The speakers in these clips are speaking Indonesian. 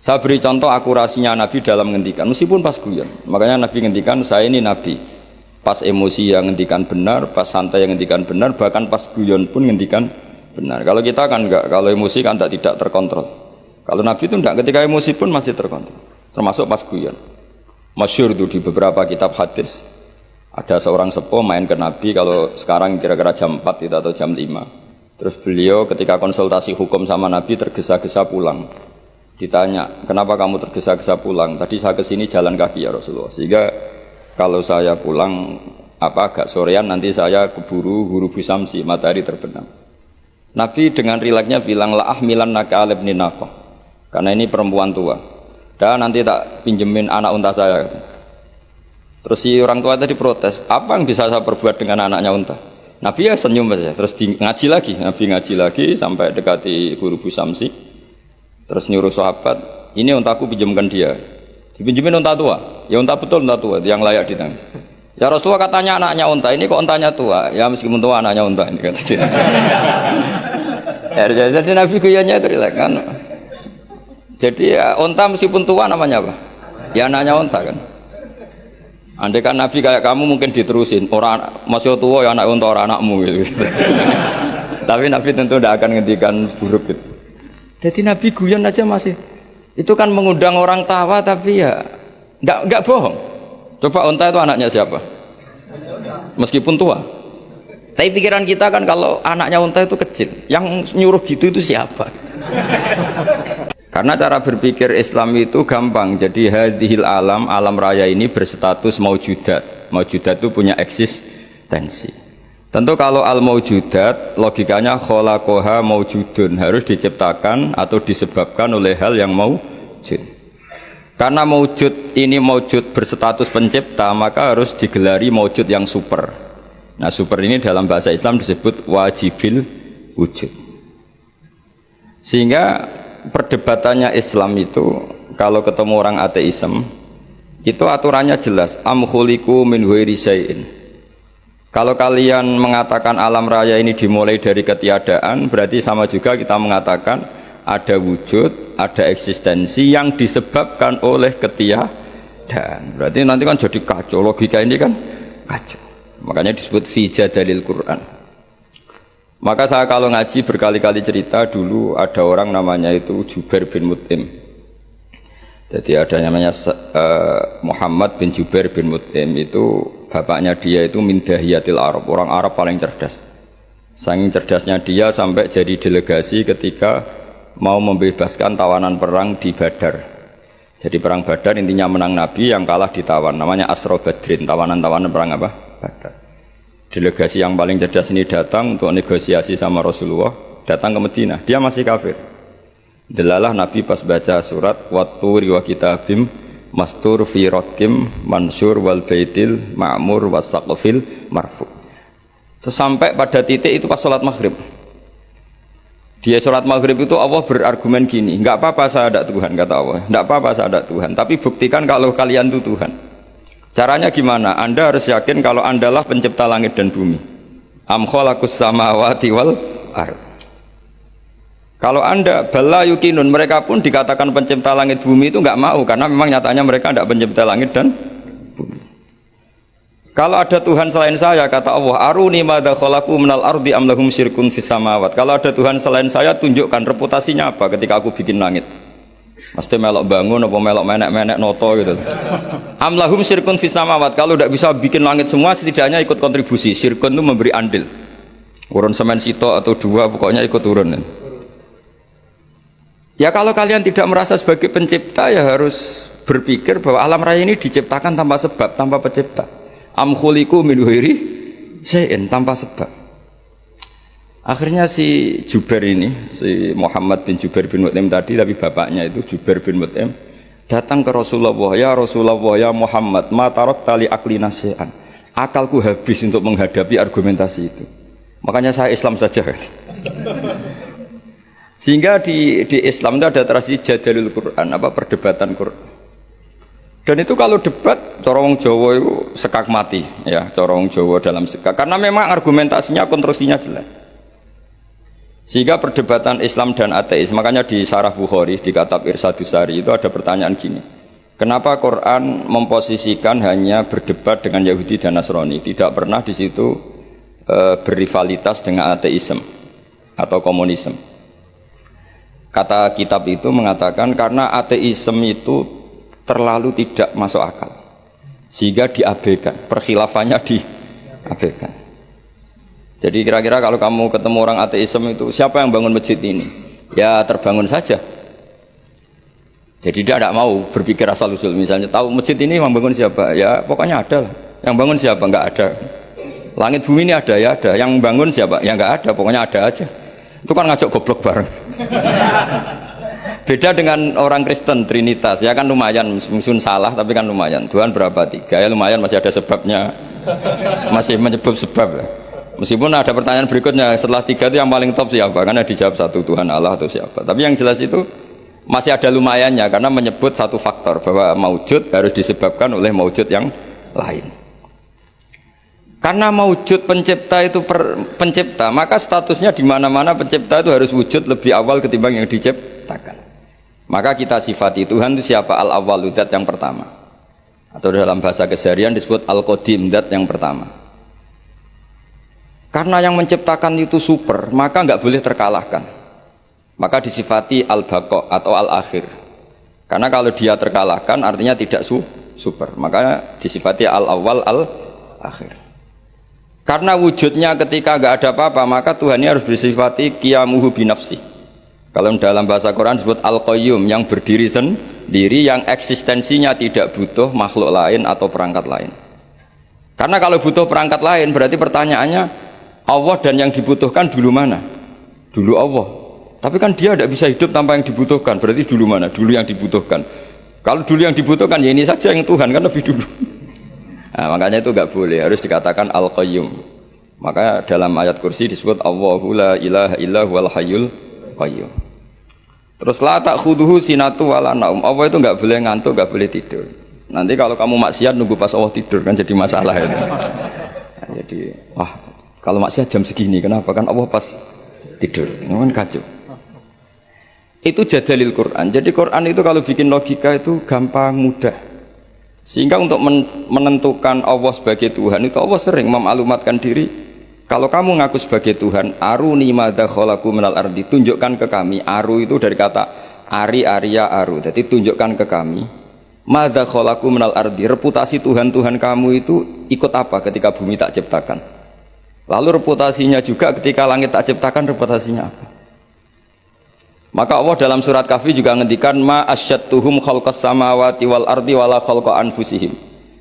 Saya beri contoh akurasinya Nabi dalam ngendikan, meskipun pas guyon. Makanya Nabi ngendikan, saya ini Nabi. Pas emosi yang ngendikan benar, pas santai yang ngendikan benar, bahkan pas guyon pun ngendikan benar. Kalau kita kan enggak, kalau emosi kan tidak terkontrol. Kalau Nabi itu enggak, ketika emosi pun masih terkontrol. Termasuk pas guyon. Masyhur itu di beberapa kitab hadis. Ada seorang sepuh main ke Nabi, kalau sekarang kira-kira jam 4 itu atau jam 5. Terus beliau ketika konsultasi hukum sama Nabi tergesa-gesa pulang. Ditanya, kenapa kamu tergesa-gesa pulang? Tadi saya kesini jalan kaki ya Rasulullah. Sehingga kalau saya pulang agak sorean nanti saya keburu hurubu samsi, matahari terbenam. Nabi dengan rileksnya bilang, la ahmilan naka alibni naqah. Karena ini perempuan tua. Dan nanti tak pinjemin anak unta saya. Terus si orang tua tadi protes, apa yang bisa saya perbuat dengan anaknya unta? Nabi ya senyum saja. Terus ngaji lagi, Nabi ngaji lagi sampai dekati hurubu samsi. Terus nyuruh sahabat, ini untaku pinjamkan dia. Dipinjemin unta tua, ya unta betul unta tua, yang layak ditangani. Ya Rasulullah katanya anaknya unta, ini kok untanya tua? Ya meskipun tua anaknya unta ini kata dia. Ya, jadi Nabi guyanya itu rileks kan. Jadi ya, unta meskipun tua namanya apa? Ya anaknya unta kan. Andai kan Nabi kayak kamu mungkin diterusin, orang masih tua ya anak unta orang anakmu gitu. Tapi Nabi tentu tidak akan ngendikan buruk gitu. Jadi Nabi guyon aja masih, itu kan mengundang orang tawa tapi ya enggak bohong. Coba unta itu anaknya siapa? Meskipun tua. Tapi pikiran kita kan kalau anaknya unta itu kecil, yang nyuruh gitu itu siapa? Karena cara berpikir Islam itu gampang. Jadi hadhil alam raya ini berstatus maujudat. Maujudat itu punya eksistensi. Tentu kalau al-maujudat logikanya khalaqaha maujudun, harus diciptakan atau disebabkan oleh hal yang maujud. Karena maujud ini maujud berstatus pencipta, maka harus digelari maujud yang super. Nah, super ini dalam bahasa Islam disebut wajibil wujud. Sehingga perdebatannya Islam itu kalau ketemu orang ateisme itu aturannya jelas, am khuliqu min ghairi syai'in. Kalau kalian mengatakan alam raya ini dimulai dari ketiadaan, berarti sama juga kita mengatakan ada wujud, ada eksistensi yang disebabkan oleh ketiadaan. Berarti nanti kan jadi kacau, logika ini kan kacau. Makanya disebut fi jadalil Quran. Maka saya kalau ngaji berkali-kali cerita, dulu ada orang namanya itu Jubair bin Mut'im. Jadi ada namanya Muhammad bin Jubair bin Mut'im, itu bapaknya dia itu min dahiyatil Arab, orang Arab paling cerdas. Saking cerdasnya dia sampai jadi delegasi ketika mau membebaskan tawanan perang di Badar. Jadi perang Badar intinya menang Nabi, yang kalah ditawan, namanya Asra Badrin, tawanan-tawanan perang apa? Badar. Delegasi yang paling cerdas ini datang untuk negosiasi sama Rasulullah, datang ke Madinah, dia masih kafir. Delalah Nabi pas baca surat watturi wa kitabim mastur fi rakim mansur wal baitil ma'mur was saqfil marfu. Terus sampai pada titik itu pas sholat maghrib. Dia sholat maghrib itu Allah berargumen gini, enggak apa-apa saya ada Tuhan, kata Allah, enggak apa-apa saya ada Tuhan, tapi buktikan kalau kalian itu Tuhan. Caranya gimana? Anda harus yakin kalau Andalah pencipta langit dan bumi. Am khalaqus samawati wal ardh. Kalau Anda bala yukinun, mereka pun dikatakan pencipta langit bumi itu enggak mau, karena memang nyatanya mereka tidak pencipta langit dan bumi. Kalau ada Tuhan selain saya, kata Allah, aruni madza khalaqu minal ardi am lahum syirkun fis samawat. Kalau ada Tuhan selain saya, tunjukkan reputasinya apa ketika aku bikin langit. Mesti melok bangun apa melok menek-menek noto gitu. Am lahum syirkun fis samawat. Kalau tidak bisa bikin langit semua, setidaknya ikut kontribusi. Syirkun itu memberi andil. Urun semen sito atau dua, pokoknya ikut urun. Ya kalau kalian tidak merasa sebagai pencipta, ya harus berpikir bahwa alam raya ini diciptakan tanpa sebab, tanpa pencipta. Am khuliqu min ghairi syai'in, tanpa sebab. Akhirnya si Jubair ini, si Muhammad bin Jubair bin Mut'im tadi, tapi bapaknya itu Jubair bin Mut'im, datang ke Rasulullah, ya Rasulullah, ya Muhammad, ma tarakta li aklina syai'an. Akalku habis untuk menghadapi argumentasi itu. Makanya saya Islam saja. Sehingga di Islam itu ada tradisi jadalul Quran, apa perdebatan Quran. Dan itu kalau debat, corong Jawa itu sekak mati, ya, corong Jawa dalam sekak. Karena memang argumentasinya, konstruksinya jelas. Sehingga perdebatan Islam dan ateis, makanya di Syarah Bukhari di Kitab Irsyadus Sari itu ada pertanyaan gini. Kenapa Quran memposisikan hanya berdebat dengan Yahudi dan Nasrani, tidak pernah di situ berrivalitas dengan ateisme atau komunisme? Kata kitab itu mengatakan karena ateisme itu terlalu tidak masuk akal, sehingga diabaikan, perkhilafannya diabaikan. Jadi kira-kira kalau kamu ketemu orang ateisme itu, siapa yang bangun masjid ini? Ya terbangun saja. Jadi dia tidak mau berpikir asal-usul. Misalnya tahu masjid ini yang bangun siapa? Ya pokoknya ada lah. Yang bangun siapa? Enggak ada. Langit bumi ini ada ya ada. Yang bangun siapa? Ya enggak ada. Pokoknya ada aja. Itu kan ngajak goblok bareng. Beda dengan orang Kristen Trinitas. Ya kan lumayan, mungkin salah tapi kan lumayan. Tuhan berapa? 3. Ya lumayan, masih ada sebabnya. Masih menyebut sebab lah. Meskipun ada pertanyaan berikutnya, setelah 3 itu yang paling top siapa? Karena dijawab 1 Tuhan Allah atau siapa. Tapi yang jelas itu masih ada lumayannya karena menyebut satu faktor bahwa maujud harus disebabkan oleh maujud yang lain. Karena maujud pencipta itu pencipta, maka statusnya di mana-mana pencipta itu harus wujud lebih awal ketimbang yang diciptakan. Maka kita sifati Tuhan itu siapa? Al-awwalu, dat yang pertama. Atau dalam bahasa keseharian disebut Al-Qadim, dat yang pertama. Karena yang menciptakan itu super, maka nggak boleh terkalahkan. Maka disifati al-baqa atau al-akhir. Karena kalau dia terkalahkan artinya tidak super. Maka disifati al-awwal al-akhir. Karena wujudnya ketika nggak ada apa-apa, maka Tuhan ini harus bersifati qiyamuhu binafsi. Kalau dalam bahasa Quran disebut al-qayyum, yang berdiri sendiri, yang eksistensinya tidak butuh makhluk lain atau perangkat lain. Karena kalau butuh perangkat lain berarti pertanyaannya, Allah dan yang dibutuhkan dulu mana? Dulu Allah. Tapi kan dia tidak bisa hidup tanpa yang dibutuhkan. Berarti dulu mana? Dulu yang dibutuhkan. Kalau dulu yang dibutuhkan ya ini saja yang Tuhan kan lebih dulu. Nah, makanya itu enggak boleh, harus dikatakan Al-Qayyum. Maka dalam ayat kursi disebut Allahu la ilaha illa huwal hayyul qayyum. Terus la ta'khudhuhu sinatu wala naum. Allah itu enggak boleh ngantuk, enggak boleh tidur. Nanti kalau kamu maksiat nunggu pas Allah tidur kan jadi masalah itu. Nah, jadi kalau maksiat jam segini, kenapa? Kan Allah pas tidur, kan kacau. Itu jadalil Quran. Jadi Quran itu kalau bikin logika itu gampang, mudah. Sehingga untuk menentukan Allah sebagai Tuhan itu Allah sering memaklumatkan diri. Kalau kamu ngaku sebagai Tuhan, aruni madza khalaqu minal ardi, tunjukkan ke kami. Aru itu dari kata ari, arya, aru. Jadi tunjukkan ke kami. Madza khalaqu minal ardi, reputasi Tuhan-Tuhan kamu itu ikut apa ketika bumi tak ciptakan? Lalu reputasinya juga ketika langit tak ciptakan, reputasinya apa? Maka Allah dalam surat Kahfi juga ngendikan ma asyadtuhum khalqas samawati wal ardi wala khalqa anfusihim.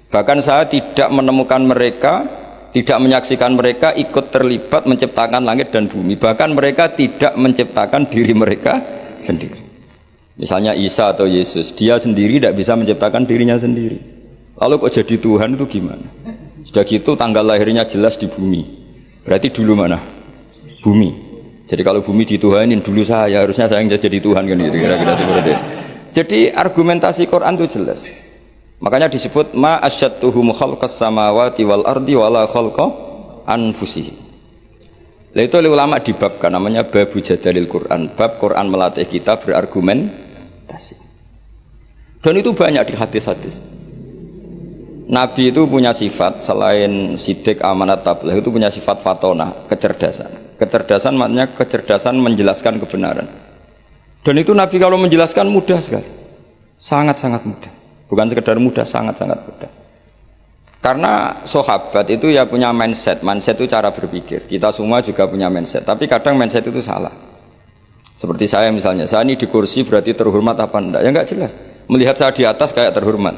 Bahkan saya tidak menemukan mereka, tidak menyaksikan mereka ikut terlibat menciptakan langit dan bumi. Bahkan mereka tidak menciptakan diri mereka sendiri. Misalnya Isa atau Yesus, dia sendiri tidak bisa menciptakan dirinya sendiri. Lalu kok jadi Tuhan itu gimana? Sudah gitu tanggal lahirnya jelas di bumi. Berarti dulu mana? Bumi. Jadi kalau bumi dituhanin dulu saya, harusnya saya yang jadi Tuhan kan gitu, kira-kira seperti itu. Jadi argumentasi Quran itu jelas. Makanya disebut ma asyadtuhum khalqas samawati wal ardi wala khalqa anfusihim. Lah itu oleh ulama dibabkan namanya babu jadalil Quran. Bab Quran melatih kita berargumentasi. Dan itu banyak di hadis-hadis. Nabi itu punya sifat selain sidik, amanat, tabligh, itu punya sifat fatonah, kecerdasan. Kecerdasan maknanya kecerdasan menjelaskan kebenaran. Dan itu Nabi kalau menjelaskan mudah sekali. Sangat-sangat mudah. Bukan sekedar mudah, sangat-sangat mudah. Karena sahabat itu ya punya mindset. Mindset itu cara berpikir. Kita semua juga punya mindset. Tapi kadang mindset itu salah. Seperti saya misalnya, saya ini di kursi berarti terhormat apa enggak? Ya enggak jelas. Melihat saya di atas kayak terhormat.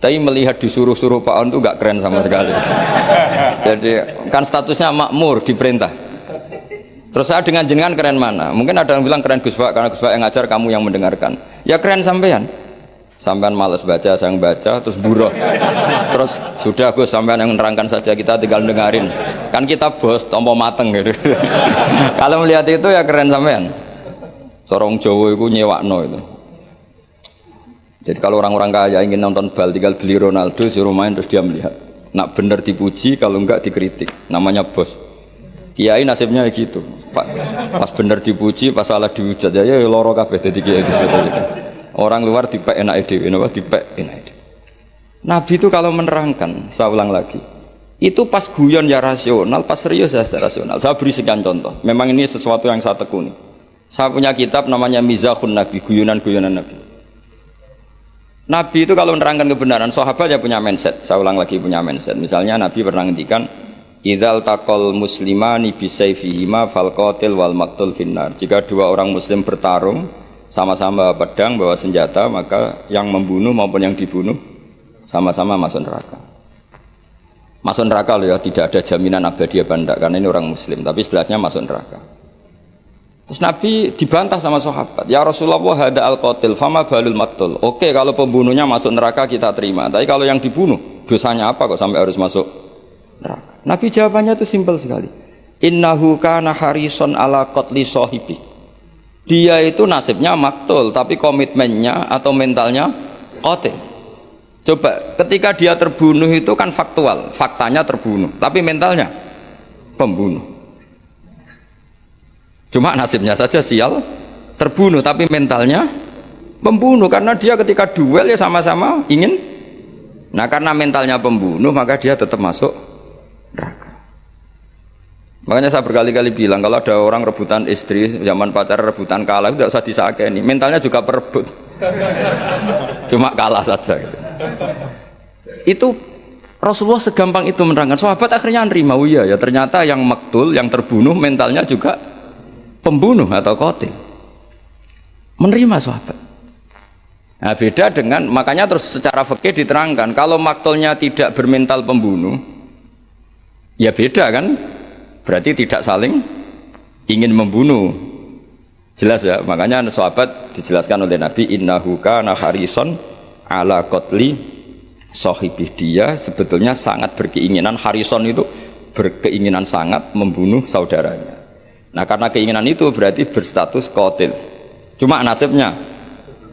Tapi melihat disuruh-suruh Pak On itu gak keren sama sekali. Jadi kan statusnya makmur, diperintah. Terus saya dengan jenengan keren mana? Mungkin ada yang bilang keren Gus Pak, karena Gus Pak yang ngajar, kamu yang mendengarkan. Ya keren sampean. Sampean malas baca, saya yang baca, terus buruh. Terus sudah Gus, sampean yang menerangkan saja, kita tinggal dengarin. Kan kita bos, tompo mateng gitu. Kalau melihat itu ya keren sampean. Sorong Jawa itu nyewakno itu. Jadi kalau orang-orang kaya ingin nonton bal, tinggal beli Ronaldo, suruh main terus dia melihat. Nak bener dipuji, kalau enggak dikritik. Namanya bos. Kiai nasibnya gitu. Pas bener dipuji, pas salah dihujat ya loro kabeh dadi kiai itu sebetulnya. Orang luar dipek enake dhewe, napa dipek enake dhewe. Nabi itu kalau menerangkan, saya ulang lagi, itu pas guyon ya rasional, pas serius ya rasional. Saya beri sekian contoh. Memang ini sesuatu yang saya tekuni. Saya punya kitab namanya Mizahun Nabi, guyonan-guyonan Nabi. Nabi itu kalau menerangkan kebenaran, sahabat ya punya mindset. Saya ulang lagi punya mindset. Misalnya Nabi pernah ngendikan, idzal taqal muslimani bisayfihima fal qatil wal maqtul finnar. Jika dua orang muslim bertarung sama-sama pedang bawa senjata, maka yang membunuh maupun yang dibunuh sama-sama masuk neraka. Masuk neraka loh ya, tidak ada jaminan abadi apa enggak karena ini orang muslim, tapi istilahnya masuk neraka. Terus Nabi dibantah sama sahabat, ya Rasulullah hada al-qatil fama balul maqtul. Oke, kalau pembunuhnya masuk neraka kita terima, tapi kalau yang dibunuh dosanya apa kok sampai harus masuk neraka? Nabi jawabannya itu simpel sekali. Innahu kana harison ala qatli sahibi. Dia itu nasibnya maktul, tapi komitmennya atau mentalnya qatil. Coba, ketika dia terbunuh itu kan faktual, faktanya terbunuh, tapi mentalnya pembunuh. Cuma nasibnya saja sial, terbunuh, tapi mentalnya pembunuh, karena dia ketika duel ya sama-sama ingin. Nah, karena mentalnya pembunuh, maka dia tetap masuk neraka. Makanya saya berkali-kali bilang, kalau ada orang rebutan istri, zaman pacar rebutan kalah, itu tidak usah disakeni, mentalnya juga perebut. Cuma kalah saja gitu. Itu Rasulullah segampang itu menerangkan. Sahabat akhirnya nerima, oh iya ya, ternyata yang maktul, yang terbunuh mentalnya juga pembunuh atau qatil. Menerima sahabat. Nah, beda dengan, makanya terus secara fikih diterangkan, kalau maktulnya tidak bermental pembunuh, ya beda kan? Berarti tidak saling ingin membunuh. Jelas ya, makanya sahabat dijelaskan oleh Nabi, innahu kana harison ala qatli sahibih. Dia sebetulnya sangat berkeinginan, harison itu berkeinginan sangat membunuh saudaranya. Nah, karena keinginan itu berarti berstatus qatil. Cuma nasibnya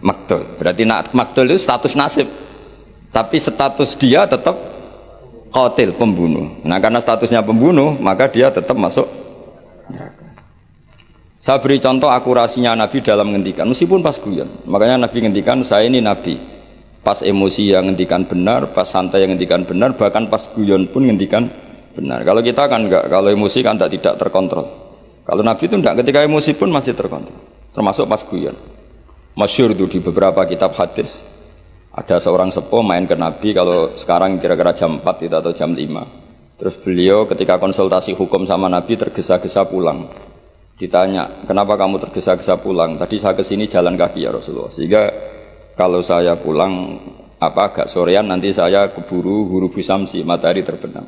maktul. Berarti maktul itu status nasib. Tapi status dia tetap qatil, pembunuh. Nah, karena statusnya pembunuh, maka dia tetap masuk neraka. Saya beri contoh akurasinya Nabi dalam menghentikan, meskipun pas guyon. Makanya Nabi menghentikan, saya ini Nabi. Pas emosi yang menghentikan benar, pas santai yang menghentikan benar, bahkan pas guyon pun menghentikan benar. Kalau kita kan enggak, kalau emosi kan tidak terkontrol. Kalau Nabi itu enggak, ketika emosi pun masih terkontrol. Termasuk pas guyon. Masyhur itu di beberapa kitab hadis. Ada seorang sepuh main ke Nabi, kalau sekarang kira-kira jam 4 itu atau jam 5. Terus beliau ketika konsultasi hukum sama Nabi tergesa-gesa pulang. Ditanya, kenapa kamu tergesa-gesa pulang? Tadi saya kesini jalan kaki ya Rasulullah. Sehingga kalau saya pulang agak sorean, nanti saya keburu hurubu samsi, matahari terbenam.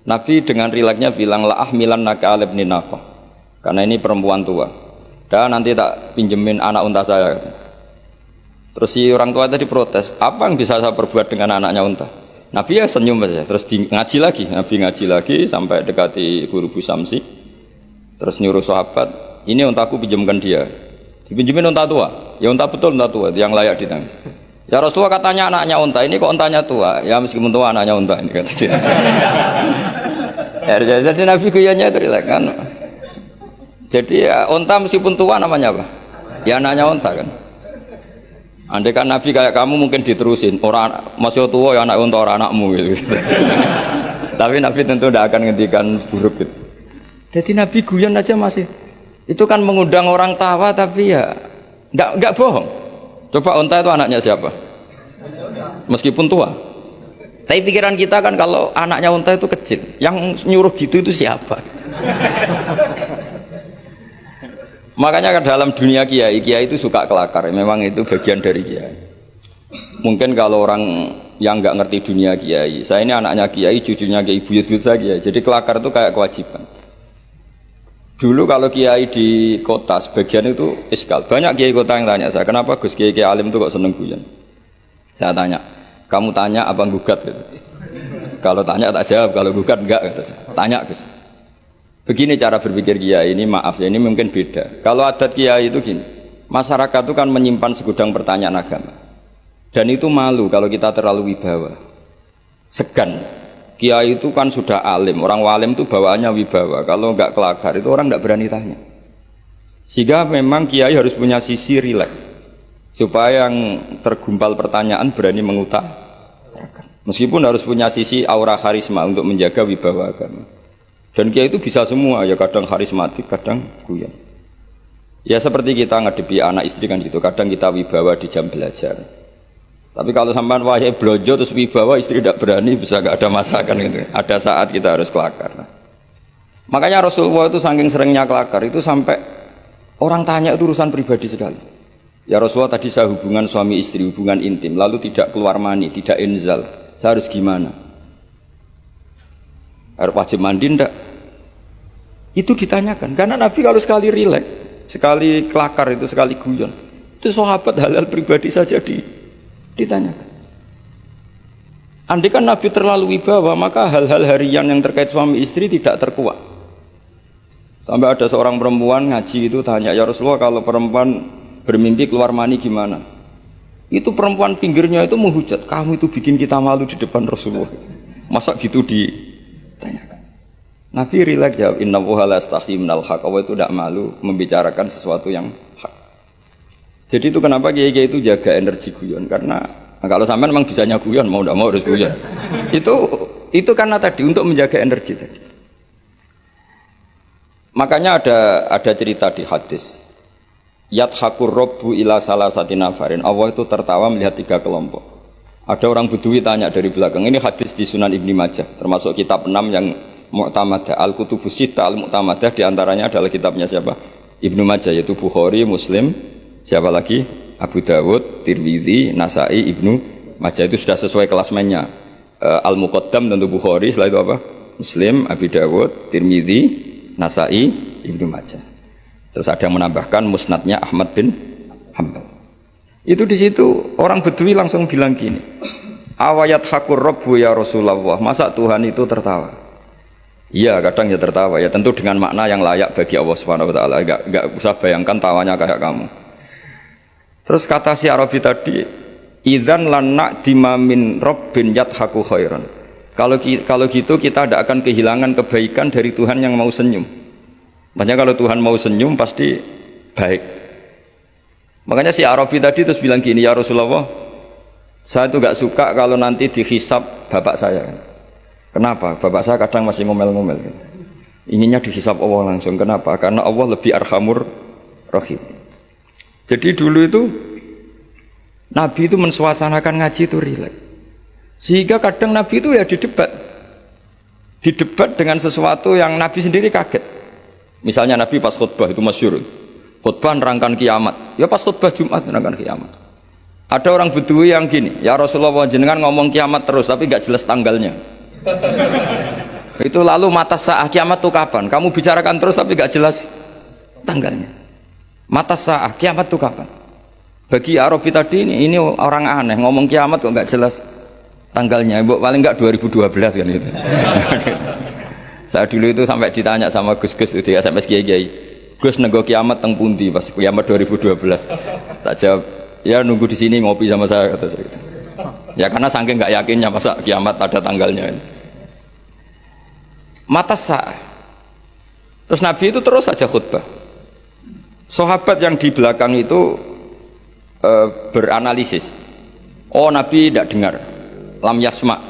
Nabi dengan rileksnya bilang, la ahmilan naka alibni naqah. Karena ini perempuan tua. Dan nanti tak pinjemin anak unta saya. Terus si orang tua tadi protes, apa yang bisa saya perbuat dengan anaknya unta? Nabi ya senyum saja, terus ngaji lagi. Nabi ngaji lagi sampai dekati hurubu samsi. Terus nyuruh sahabat, ini untaku pinjamkan dia. Dipinjemin unta tua, ya unta betul, unta tua yang layak ditanggung. Ya Rasulullah katanya anaknya unta, ini kok untanya tua? Ya meskipun tua anaknya unta ini kata dia. Jadi Nabi guyanya itu kan. Jadi ya, unta meskipun tua namanya apa? Ya anaknya unta kan. Andai kan Nabi kayak kamu mungkin diterusin, orang masih tua ya anak unta orang anakmu gitu. Tapi Nabi tentu tidak akan ngendikan buruk gitu. Jadi Nabi guyon aja masih. Itu kan mengundang orang tawa tapi ya enggak bohong. Coba unta itu anaknya siapa? Meskipun tua. Tapi pikiran kita kan kalau anaknya unta itu kecil, yang nyuruh gitu itu siapa? Makanya dalam dunia kiai itu suka kelakar. Memang itu bagian dari kiai. Mungkin kalau orang yang nggak ngerti dunia kiai, saya ini anaknya kiai, cucunya kiai, buyut-buyut saya kiai. Jadi kelakar itu kayak kewajiban. Dulu kalau kiai di kota sebagian itu iskal. Banyak kiai kota yang tanya saya, kenapa Gus kiai alim itu kok seneng guyon? Saya tanya, kamu tanya apa gugat? Gitu. Kalau tanya tak jawab, kalau gugat enggak. Gitu. Tanya Gus. Begini cara berpikir kiai ini, maaf ya, ini mungkin beda. Kalau adat kiai itu gini, masyarakat itu kan menyimpan segudang pertanyaan agama. Dan itu malu kalau kita terlalu wibawa. Segan. Kiai itu kan sudah alim, orang walim itu bawaannya wibawa. Kalau nggak kelakar itu orang nggak berani tanya. Sehingga memang kiai harus punya sisi rileks supaya yang tergumpal pertanyaan berani mengutarakan. Meskipun harus punya sisi aura karisma untuk menjaga wibawa agama. Dan kiai itu bisa semua, ya kadang karismatik, kadang guyon. Ya seperti kita ngadepi anak istri kan gitu, kadang kita wibawa di jam belajar. Tapi kalau sampean wahai blojo terus wibawa istri tidak berani, bisa gak ada masakan gitu. Ada saat kita harus kelakar. Makanya Rasulullah itu saking seringnya kelakar itu sampai orang tanya itu urusan pribadi sekali. Ya Rasulullah tadi saya hubungan suami istri, hubungan intim, lalu tidak keluar mani, tidak inzal. Saya harus gimana? Harus wajib mandi enggak? Itu ditanyakan. Karena Nabi kalau sekali rileks, sekali kelakar itu, sekali guyon, itu sahabat halal pribadi saja ditanyakan. Andai kan Nabi terlalu wibawa, maka hal-hal harian yang terkait suami istri tidak terkuat. Sampai ada seorang perempuan ngaji itu tanya, ya Rasulullah kalau perempuan bermimpi keluar mani gimana? Itu perempuan pinggirnya itu menghujat, kamu itu bikin kita malu di depan Rasulullah. Masa gitu ditanyakan? Nabi rileks jawab, innallaha la yastahyi minal haq. Allah itu tidak malu membicarakan sesuatu yang hak. Jadi itu kenapa kiai-kiai itu jaga energi guyon, karena kalau sampean memang bisanya guyon, mau tidak mau harus guyon. itu karena tadi untuk menjaga energi tadi. Makanya ada cerita di hadis. Yadhakur robbu ila salasati nafarin. Allah itu tertawa melihat 3 kelompok. Ada orang Bedui tanya dari belakang. Ini hadis di Sunan Ibnu Majah, termasuk kitab 6 yang mu'tamadah. Al-Kutubus Sittah al-Mu'tamadah diantaranya adalah kitabnya siapa? Ibnu Majah, yaitu Bukhari, Muslim, siapa lagi? Abu Dawud, Tirmidzi, Nasai, Ibnu Majah. Itu sudah sesuai kelasmennya. Al-Muqaddam tentu Bukhari, setelah itu apa? Muslim, Abu Dawud, Tirmidzi, Nasai, Ibnu Majah. Terus ada yang menambahkan musnadnya Ahmad bin Hanbal. Itu di situ orang Bedui langsung bilang gini, awayat hakur robbu ya Rasulullah, masa Tuhan itu tertawa? Iya, kadang ya tertawa, ya tentu dengan makna yang layak bagi Allah Subhanahu wa taala. Enggak usah bayangkan tawanya kayak kamu. Terus kata si Arabi tadi, idzan lana dimamin rabbin yadhaku khairan. Kalau gitu kita tidak akan kehilangan kebaikan dari Tuhan yang mau senyum. Makanya kalau Tuhan mau senyum pasti baik. Makanya si Arabi tadi terus bilang gini, ya Rasulullah, saya itu gak suka kalau nanti dihisab bapak saya. Kenapa? Bapak saya kadang masih ngomel-ngomel. Inginnya dihisab Allah langsung. Kenapa? Karena Allah lebih arhamur rahim. Jadi dulu itu Nabi itu mensuasanakan ngaji itu rileks. Sehingga kadang Nabi itu ya didebat dengan sesuatu yang Nabi sendiri kaget. Misalnya Nabi pas khutbah itu masyhur, khutbah nerangkan kiamat. Ya pas khutbah Jumat nerangkan kiamat. Ada orang Bedui yang gini, ya Rasulullah jenengan ngomong kiamat terus tapi nggak jelas tanggalnya. Itu lalu mata sa'ah kiamat itu kapan? Kamu bicarakan terus tapi nggak jelas tanggalnya. Mata sa'ah kiamat itu kapan? Bagi Arabi tadi ini orang aneh, ngomong kiamat kok nggak jelas tanggalnya. Paling nggak 2012 kan itu. Saya dulu itu sampai ditanya sama Gus-Gus itu di SMS Kiai, Gus nego kiamat teng pundi pas kiamat 2012. Tak jawab, ya nunggu di sini ngopi sama saya kata saya gitu. Ya karena saking nggak yakinnya masa kiamat ada tanggalnya. Mata sa'ah. Terus Nabi itu terus saja khutbah. Sahabat yang di belakang itu beranalisis. Oh Nabi tidak dengar, lam yasma.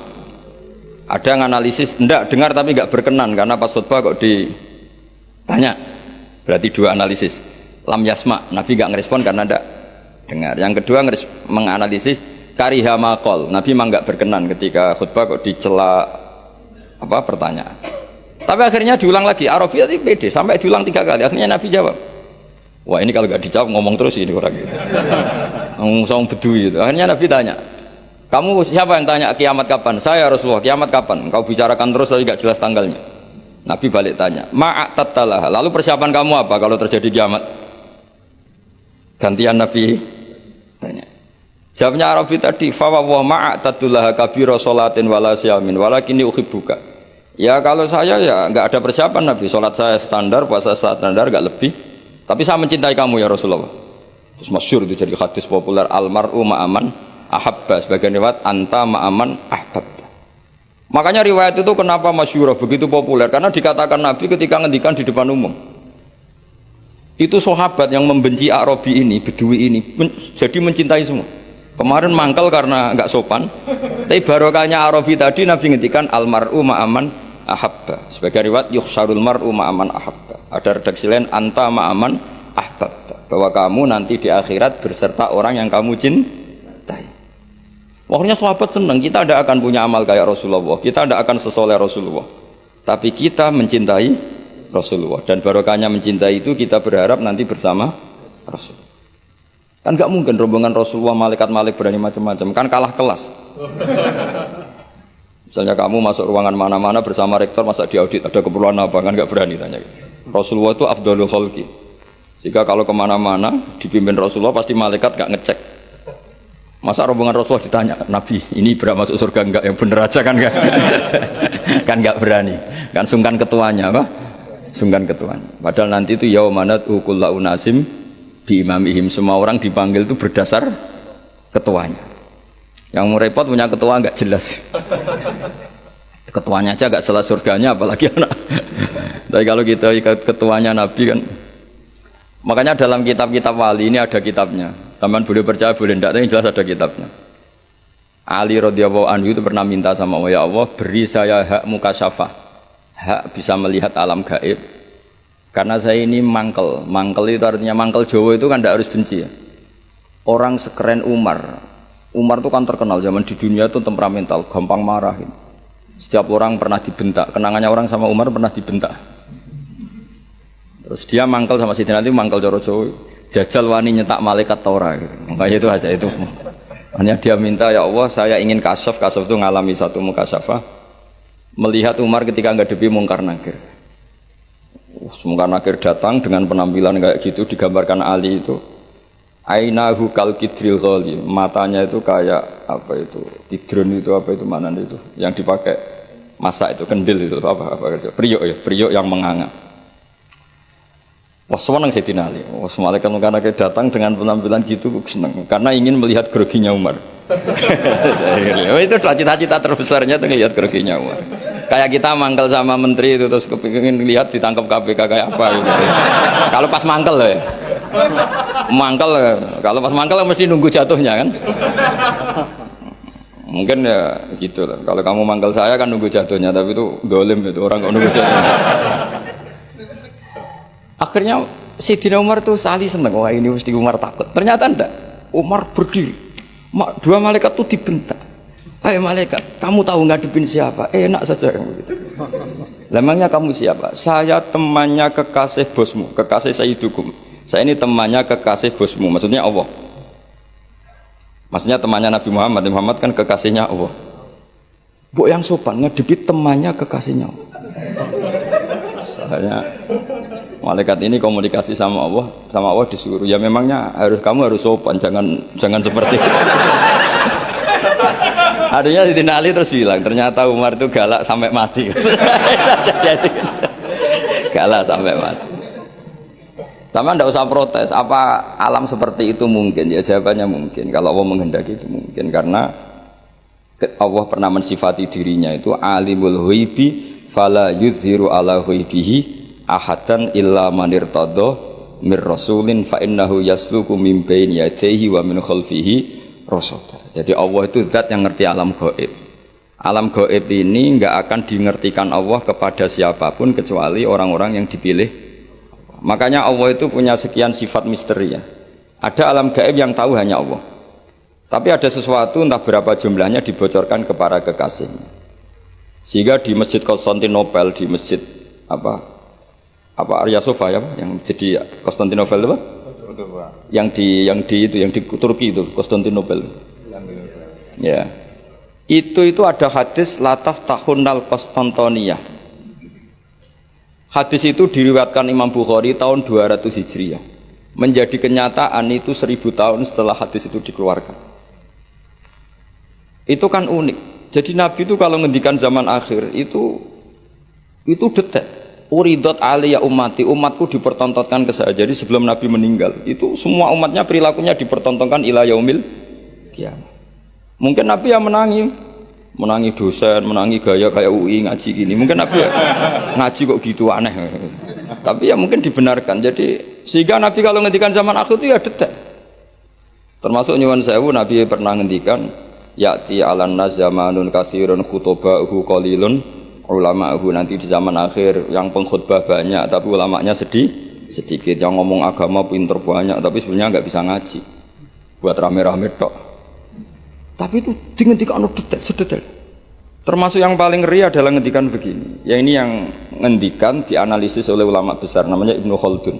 Ada yang analisis, enggak dengar tapi enggak berkenan karena pas khutbah kok ditanya. Berarti 2 analisis. Lam yasma, Nabi enggak ngerespon karena enggak dengar. Yang kedua menganalisis kariha maqal. Nabi memang enggak berkenan ketika khutbah kok dicela pertanyaan. Tapi akhirnya diulang lagi. Arabi tadi pede sampai diulang 3 kali. Akhirnya Nabi jawab. Wah ini kalau enggak dijawab ngomong terus ini orang gitu. Ngomong Bedui itu. Akhirnya Nabi tanya, kamu siapa yang tanya kiamat kapan? Saya Rasulullah, kiamat kapan? Kau bicarakan terus tapi gak jelas tanggalnya. Nabi balik tanya, ma'atattalah. Lalu persiapan kamu apa kalau terjadi kiamat? Gantian Nabi tanya. Jawabnya Arabi tadi, fa wa ma'atattalah kabira sholatin wala siyamin walakinni uhibbuka. Ya kalau saya ya gak ada persiapan Nabi, sholat saya standar, puasa standar gak lebih. Tapi saya mencintai kamu ya Rasulullah. Terus masyhur itu jadi hadis populer, almar'u ma'aman ahabba, sebagian riwayat anta ma'aman ahbabta. Makanya riwayat itu kenapa masyhur begitu populer karena dikatakan Nabi ketika ngendikan di depan umum. Itu sahabat yang membenci Arabi ini, Bedui ini jadi mencintai semua. Kemarin mangkal karena enggak sopan. Tapi barokahnya Arabi tadi Nabi ngendikan almar'u ma'aman ahabba. Sebagai riwayat yuhsyarul mar'u ma'aman ahabba. Ada redaksi lain anta ma'aman ahbabta. Bahwa kamu nanti di akhirat berserta orang yang kamu cintai. Pokoknya sahabat senang, kita tidak akan punya amal kayak Rasulullah, kita tidak akan sesoleh Rasulullah, tapi kita mencintai Rasulullah, dan barokahnya mencintai itu kita berharap nanti bersama Rasul. Kan nggak mungkin rombongan Rasulullah malaikat-malaikat berani macam-macam, kan kalah kelas. Misalnya kamu masuk ruangan mana-mana bersama rektor, masa diaudit ada keperluan apa, kan nggak berani tanya. Rasulullah itu afdhalul khalqi. Jika kalau kemana-mana dipimpin Rasulullah pasti malaikat nggak ngecek. Masa rombongan Rasulullah ditanya, Nabi ini berapa masuk surga enggak, yang bener aja kan enggak. Kan enggak berani, kan sungkan ketuanya apa? Sungkan ketuanya. Padahal nanti itu yaumanat kullu unasim bi imamihim, semua orang dipanggil itu berdasar ketuanya. Yang mau repot punya ketua enggak jelas. Ketuanya aja enggak jelas surganya apalagi anak. Tapi kalau kita ikut ketuanya Nabi kan. Makanya dalam kitab-kitab wali ini ada kitabnya. Taman boleh percaya boleh tidak, tapi jelas ada kitabnya. Ali radhiyallahu anhu itu pernah minta sama Allah, ya Allah beri saya hak mukasyafah, hak bisa melihat alam gaib. Karena saya ini mangkel, mangkel itu artinya mangkel Jawa itu kan tidak harus benci ya. Orang sekeren Umar, Umar itu kan terkenal zaman di dunia itu temperamental, gampang marah. Setiap orang pernah dibentak, kenangannya orang sama Umar pernah dibentak. Terus dia mangkel sama Sidina Ali, mangkel Joro Jawa. Jajal wani nyetak malaikat Torah gitu. Makanya itu aja itu. Hanya dia minta, ya Allah saya ingin kasaf itu ngalami satu mukasyafah melihat Umar ketika ngadepi mungkar nakir. Mungkar nakir datang dengan penampilan kayak gitu, digambarkan Ali itu ainahu kal kidril ghali, matanya itu kayak apa itu kidron itu apa itu mana itu yang dipakai masak itu kendil itu apa priok ya, priok yang menganga. Wah senang Sayyidina Ali. Wah malaikat mungkin datang dengan penampilan gitu senang karena ingin melihat groginya Umar. Itu cita-cita terbesarnya tuh lihat groginya Umar. Kayak kita mangkel sama menteri itu terus kepingin lihat ditangkap KPK kayak apa gitu. Kalau pas mangkel ya. Mangkel kalau pas mangkel mesti nunggu jatuhnya kan. Mungkin ya gitu lah. Kalau kamu mangkel saya kan nunggu jatuhnya, tapi itu dolim itu orang nggak nunggu jatuhnya. Akhirnya Sayyidina Umar tuh sali seneng, wah ini mesti Umar takut. Ternyata enggak, Umar berdiri. Dua malaikat tuh dibentak. Hai malaikat, kamu tahu ngadepin siapa? Enak saja kamu gitu. Lemangnya kamu siapa? Saya temannya kekasih bosmu, kekasih Sayyidukum. Saya ini temannya kekasih bosmu, maksudnya Allah. Maksudnya temannya Nabi Muhammad. Nabi Muhammad kan kekasihnya Allah. Bu yang sopan ngadepi temannya kekasihnya Allah. Saya malaikat ini komunikasi sama Allah disuruh. Ya memangnya kamu harus sopan, jangan seperti itu. Artinya Sayyidina Ali terus bilang, ternyata Umar itu galak sampai mati. Galak sampai mati. Sama ndak usah protes, apa alam seperti itu mungkin? Ya jawabannya mungkin. Kalau Allah menghendaki itu mungkin, karena Allah pernah mensifati dirinya itu alimul ghaibi fala yuzhiru ala ghaibihi ahadan illa manir todo mir rasulin fa innahu yasluku min baini yadayhi wa min khalfihi rasada. Jadi Allah itu zat yang ngerti alam gaib. Alam gaib ini enggak akan dimengertikan Allah kepada siapapun kecuali orang-orang yang dipilih. Makanya Allah itu punya sekian sifat misteri ya. Ada alam gaib yang tahu hanya Allah. Tapi ada sesuatu entah berapa jumlahnya dibocorkan kepada kekasihnya. Sehingga di Masjid Konstantinopel, di Masjid apa Arya Sofa ya, yang jadi Konstantinopel apa? Yang di Turki itu Konstantinopel. Ya. Itu ada hadis lataf tahunal Konstantiniyah. Hadis itu diriwayatkan Imam Bukhari tahun 200 Hijriah. Menjadi kenyataan itu 1000 tahun setelah hadis itu dikeluarkan. Itu kan unik. Jadi Nabi itu kalau ngendikan zaman akhir itu detek. Uridot aliyah ummati, umatku dipertontonkan ke saya. Jadi sebelum Nabi meninggal, itu semua umatnya perilakunya dipertontonkan ila yaumil kiamat. Mungkin Nabi yang menangi. menangi dosen, menangi gaya kayak UI ngaji gini. Mungkin Nabi ngaji kok gitu aneh. Tapi ya mungkin dibenarkan. Jadi sehingga Nabi kalau ngendikan zaman akhir itu ya detail. Termasuk nyuwun sewu Nabi pernah ngendikan ya'ti 'alan nas zamanun katsirun khutoba'uhu qalilun ulama'uhu, nanti di zaman akhir yang pengkhutbah banyak tapi ulamanya sedikit, yang ngomong agama pinter banyak tapi sebenarnya nggak bisa ngaji buat rame-rame tok. Tapi itu ngendikan sedetail. Termasuk yang paling ngeri adalah ngendikan begini. Ya ini yang ngendikan dianalisis oleh ulama besar namanya Ibnu Khaldun.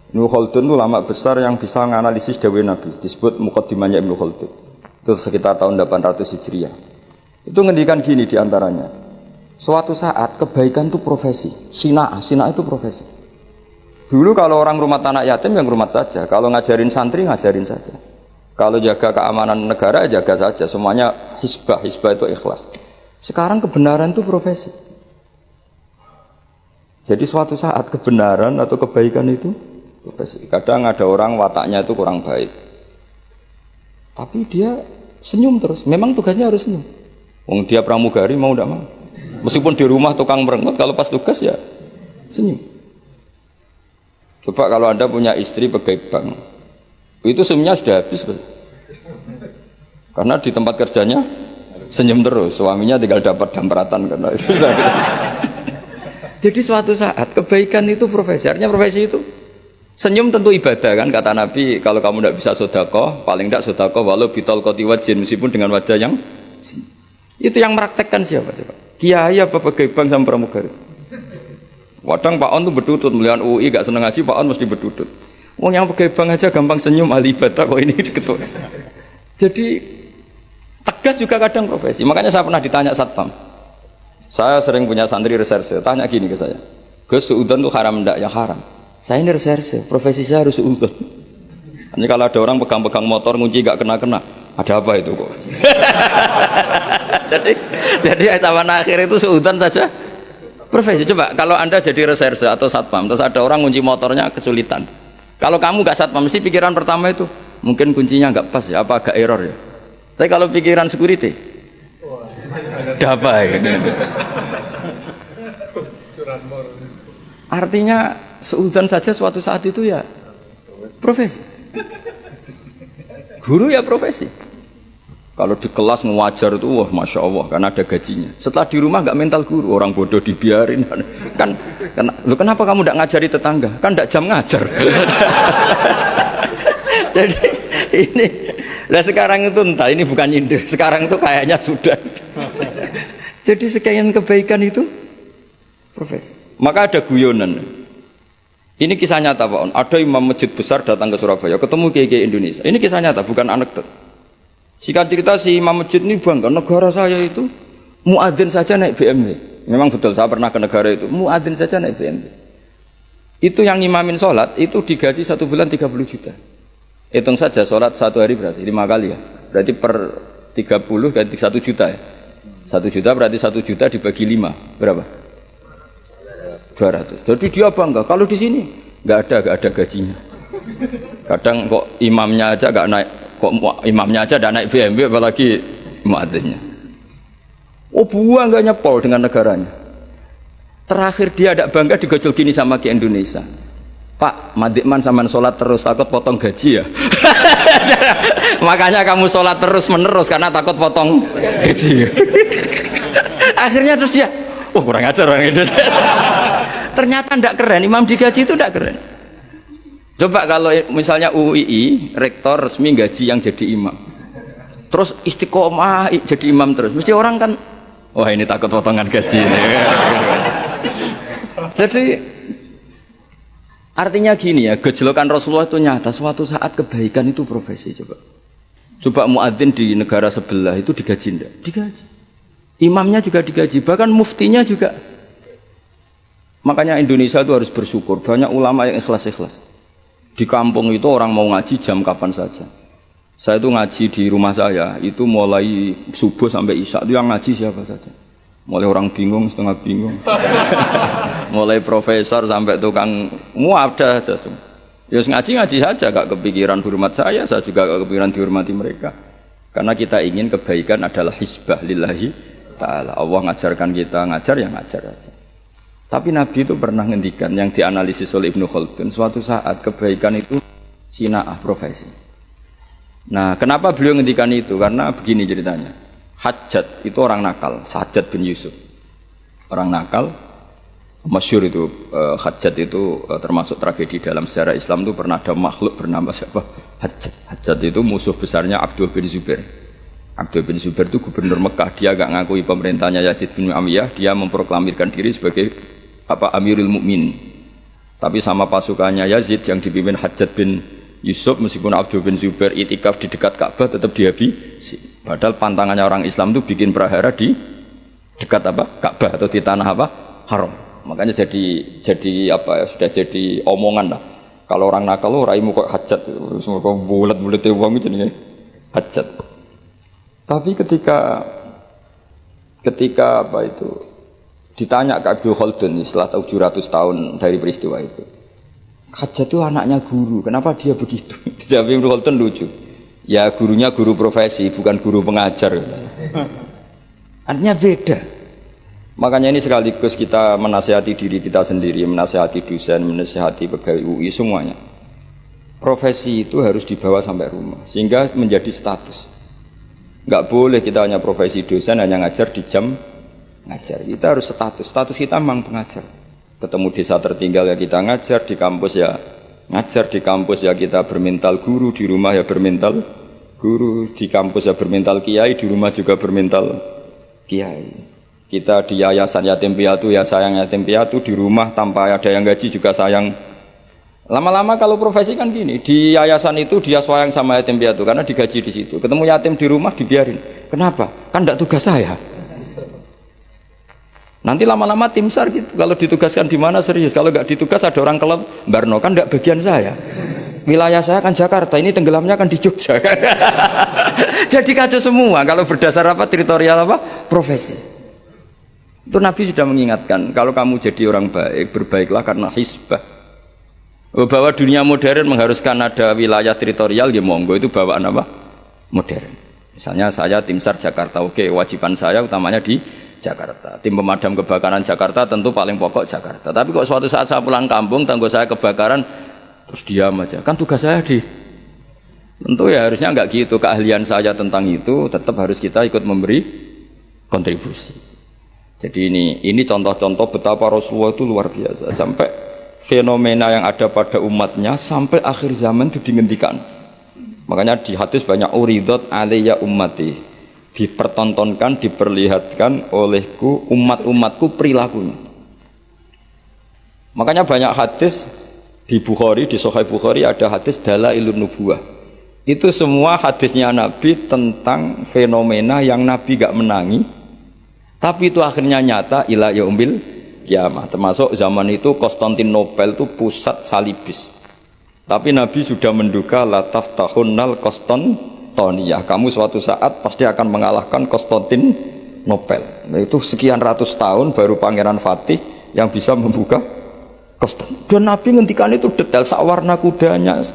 Ibnu Khaldun itu ulama besar yang bisa menganalisis dawuh Nabi, disebut muqaddimahnya Ibnu Khaldun. Itu sekitar tahun 800 Hijriah. Itu ngendikan gini diantaranya. Suatu saat kebaikan itu profesi, sina'ah itu profesi. Dulu kalau orang rumah anak yatim yang rumah saja, kalau ngajarin santri ngajarin saja, kalau jaga keamanan negara jaga saja, semuanya hisbah itu ikhlas. Sekarang kebenaran itu profesi. Jadi suatu saat kebenaran atau kebaikan itu profesi. Kadang ada orang wataknya itu kurang baik, tapi dia senyum terus. Memang tugasnya harus senyum. Wong dia pramugari mau tidak mau. Meskipun di rumah tukang merengut, kalau pas tugas ya senyum. Coba kalau Anda punya istri pegawai bank, itu senyumnya sudah habis. Karena di tempat kerjanya senyum terus, suaminya tinggal dapat dampratan karena itu. Jadi suatu saat kebaikan itu profesi. Artinya profesi itu senyum tentu ibadah kan, kata Nabi, kalau kamu tidak bisa sedekah, paling tidak sedekah walau bitol qoti wajhin, meskipun dengan wajah yang itu yang meraktekkan siapa coba? Kiai apa pegawai bank sama pramugari? Kadang Pak On tuh berdudut melihat UI gak seneng ngaji, Pak On mesti berdudut. Wong yang pegawai bank aja gampang senyum ahli ibadah kok ini ketua. Jadi tegas juga kadang profesi. Makanya saya pernah ditanya satpam. Saya sering punya santri reserse, tanya gini ke saya. Gus, suudzon tuh haram enggak? Ya haram. Saya ini reserse, profesi saya harus suudzon. Ini kalau ada orang pegang-pegang motor ngunci gak kena-kena, ada apa itu kok? jadi zaman akhir itu suudzon saja profesi. Coba kalau Anda jadi reserse atau satpam, terus ada orang kunci motornya kesulitan. Kalau kamu gak satpam, mesti pikiran pertama itu mungkin kuncinya gak pas ya, apa agak error ya. Tapi kalau pikiran security, dapat. Artinya seudon saja suatu saat itu ya profesi. Guru ya profesi. Kalau di kelas ngajar itu wah masya Allah karena ada gajinya. Setelah di rumah nggak mental guru, orang bodoh dibiarin kan. Lu kenapa kamu nggak ngajari tetangga? Kan nggak jam ngajar. Jadi ini, lah sekarang itu entah ini bukan nyindir. Sekarang itu kayaknya sudah. Jadi sekian kebaikan itu profesi. Maka ada guyonan. Ini kisah nyata Pak On. Ada imam masjid besar datang ke Surabaya, ketemu kiai Indonesia. Ini kisah nyata, bukan anekdot. Singkat cerita si imam masjid ini bangga, negara saya itu muadzin saja naik BMW. Memang betul, saya pernah ke negara itu, muadzin saja naik BMW. Itu yang imamin sholat, itu digaji 1 bulan 30 juta. Hitung saja sholat 1 hari berarti 5 kali ya. Berarti per 30 ganti 1 juta ya. 1 juta berarti 1 juta dibagi 5, berapa? 200. Jadi dia bangga, kalau di sini nggak ada gajinya. Kadang kok imamnya aja nggak naik. Kok imamnya aja tidak naik BMW apalagi muadzinnya. Oh buang gak nyepol dengan negaranya. Terakhir dia tidak bangga digojol gini sama Ki Indonesia. Pak, Madikman sama sholat terus takut potong gaji ya. Makanya kamu sholat terus menerus karena takut potong gaji. Akhirnya terus ya, oh kurang ajar orang Indonesia. Ternyata tidak keren, imam digaji itu tidak keren. Coba kalau misalnya UII, rektor resmi gaji yang jadi imam, terus istiqomah jadi imam terus, mesti orang kan, wah ini takut potongan gaji ini. Jadi artinya gini ya, gejolokan Rasulullah itu nyata. Suatu saat kebaikan itu profesi. Coba muadzin di negara sebelah itu digaji enggak? Digaji. Imamnya juga digaji, bahkan muftinya juga. Makanya Indonesia itu harus bersyukur, banyak ulama yang ikhlas-ikhlas. Di kampung itu orang mau ngaji jam kapan saja. Saya itu ngaji di rumah saya, itu mulai subuh sampai isya itu yang ngaji siapa saja. Mulai orang bingung, setengah bingung. Mulai profesor sampai tukang, ada aja. Ya ngaji saja, gak kepikiran hormat saya juga gak kepikiran dihormati mereka. Karena kita ingin kebaikan adalah hisbah lillahi ta'ala. Allah ngajarkan kita ngajar, ya ngajar aja. Tapi Nabi itu pernah ngendikan yang dianalisis oleh Ibnu Khaldun, suatu saat kebaikan itu sina'ah, profesi. Nah, kenapa beliau ngendikan itu? Karena begini ceritanya. Hajjat itu orang nakal, Sajjad bin Yusuf. Orang nakal, masyhur itu, Hajjat itu termasuk tragedi dalam sejarah Islam. Itu pernah ada makhluk bernama siapa? Hajjat. Hajjat itu musuh besarnya Abdul bin Zubair. Abdul bin Zubair itu gubernur Mekah. Dia gak ngakui pemerintahnya Yazid bin Muawiyah. Dia memproklamirkan diri sebagai Amirul Mukminin. Tapi sama pasukannya Yazid yang dipimpin Hajjat bin Yusuf, meskipun Abdul bin Zubair itikaf di dekat Ka'bah tetap dihabisi. Padahal pantangannya orang Islam itu bikin prahara di dekat Ka'bah atau di tanah haram. Makanya jadi sudah jadi omongan lah. Kalau orang nakal lo raimu kok Hajjat, semua kok bulat-bulat uang itu nih Hajjat. Tapi ketika ditanya ke Abdul Khaldun setelah 700 tahun dari peristiwa itu, Hajjat itu anaknya guru, kenapa dia begitu? Dijawab Abdul Khaldun lucu. Ya gurunya guru profesi, bukan guru pengajar. Artinya beda. Makanya ini sekaligus kita menasihati diri kita sendiri, menasihati dosen, menasihati pegawai UI, semuanya. Profesi itu harus dibawa sampai rumah, sehingga menjadi status. Enggak boleh kita hanya profesi dosen, hanya ngajar di jam ngajar. Kita harus status kita memang pengajar. Ketemu desa tertinggal ya kita ngajar, di kampus ya ngajar, di kampus ya kita bermental guru, di rumah ya bermental guru, di kampus ya bermental kiai, di rumah juga bermental kiai. Kita di yayasan yatim piatu ya sayang yatim piatu, di rumah tanpa ada yang gaji juga sayang. Lama-lama kalau profesi kan gini, di yayasan itu dia sayang sama yatim piatu karena digaji di situ. Ketemu yatim di rumah dibiarin. Kenapa? Kan tidak tugas saya. Nanti lama-lama tim SAR gitu. Kalau ditugaskan di mana serius, kalau nggak ditugas ada orang kelab Barno kan tidak bagian saya. Wilayah saya kan Jakarta, ini tenggelamnya kan di Jogja. Jadi kacau semua kalau berdasar teritorial profesi. Itu Nabi sudah mengingatkan, kalau kamu jadi orang baik, berbaiklah karena hisbah. Bahwa dunia modern mengharuskan ada wilayah teritorial, ya monggo, itu bawaan modern. Misalnya saya tim SAR Jakarta, oke, wajiban saya utamanya di Jakarta. Tim pemadam kebakaran Jakarta tentu paling pokok Jakarta. Tapi kok suatu saat saya pulang kampung, tanggo saya kebakaran, terus diam aja. Kan tugas saya tentu ya harusnya enggak gitu. Keahlian saya tentang itu tetap harus kita ikut memberi kontribusi. Jadi ini contoh-contoh betapa Rasulullah itu luar biasa. Sampai fenomena yang ada pada umatnya sampai akhir zaman itu dihentikan. Makanya di hadis banyak uridat alayya ummati, dipertontonkan, diperlihatkan olehku umat-umatku perilakunya. Makanya banyak hadis di Bukhari, di Sahih Bukhari ada hadis dalailun nubuwah. Itu semua hadisnya Nabi tentang fenomena yang Nabi gak menangi, tapi itu akhirnya nyata ila yaumil kiamah. Termasuk zaman itu Konstantinopel itu pusat salibis. Tapi Nabi sudah menduga la taftahunnal Konstantiniyah. Kamu suatu saat pasti akan mengalahkan Konstantinopel. Nah, itu sekian ratus tahun baru Pangeran Fatih yang bisa membuka Konstantinopel. Dan Nabi ngendikan itu detail, sak warna kudanya.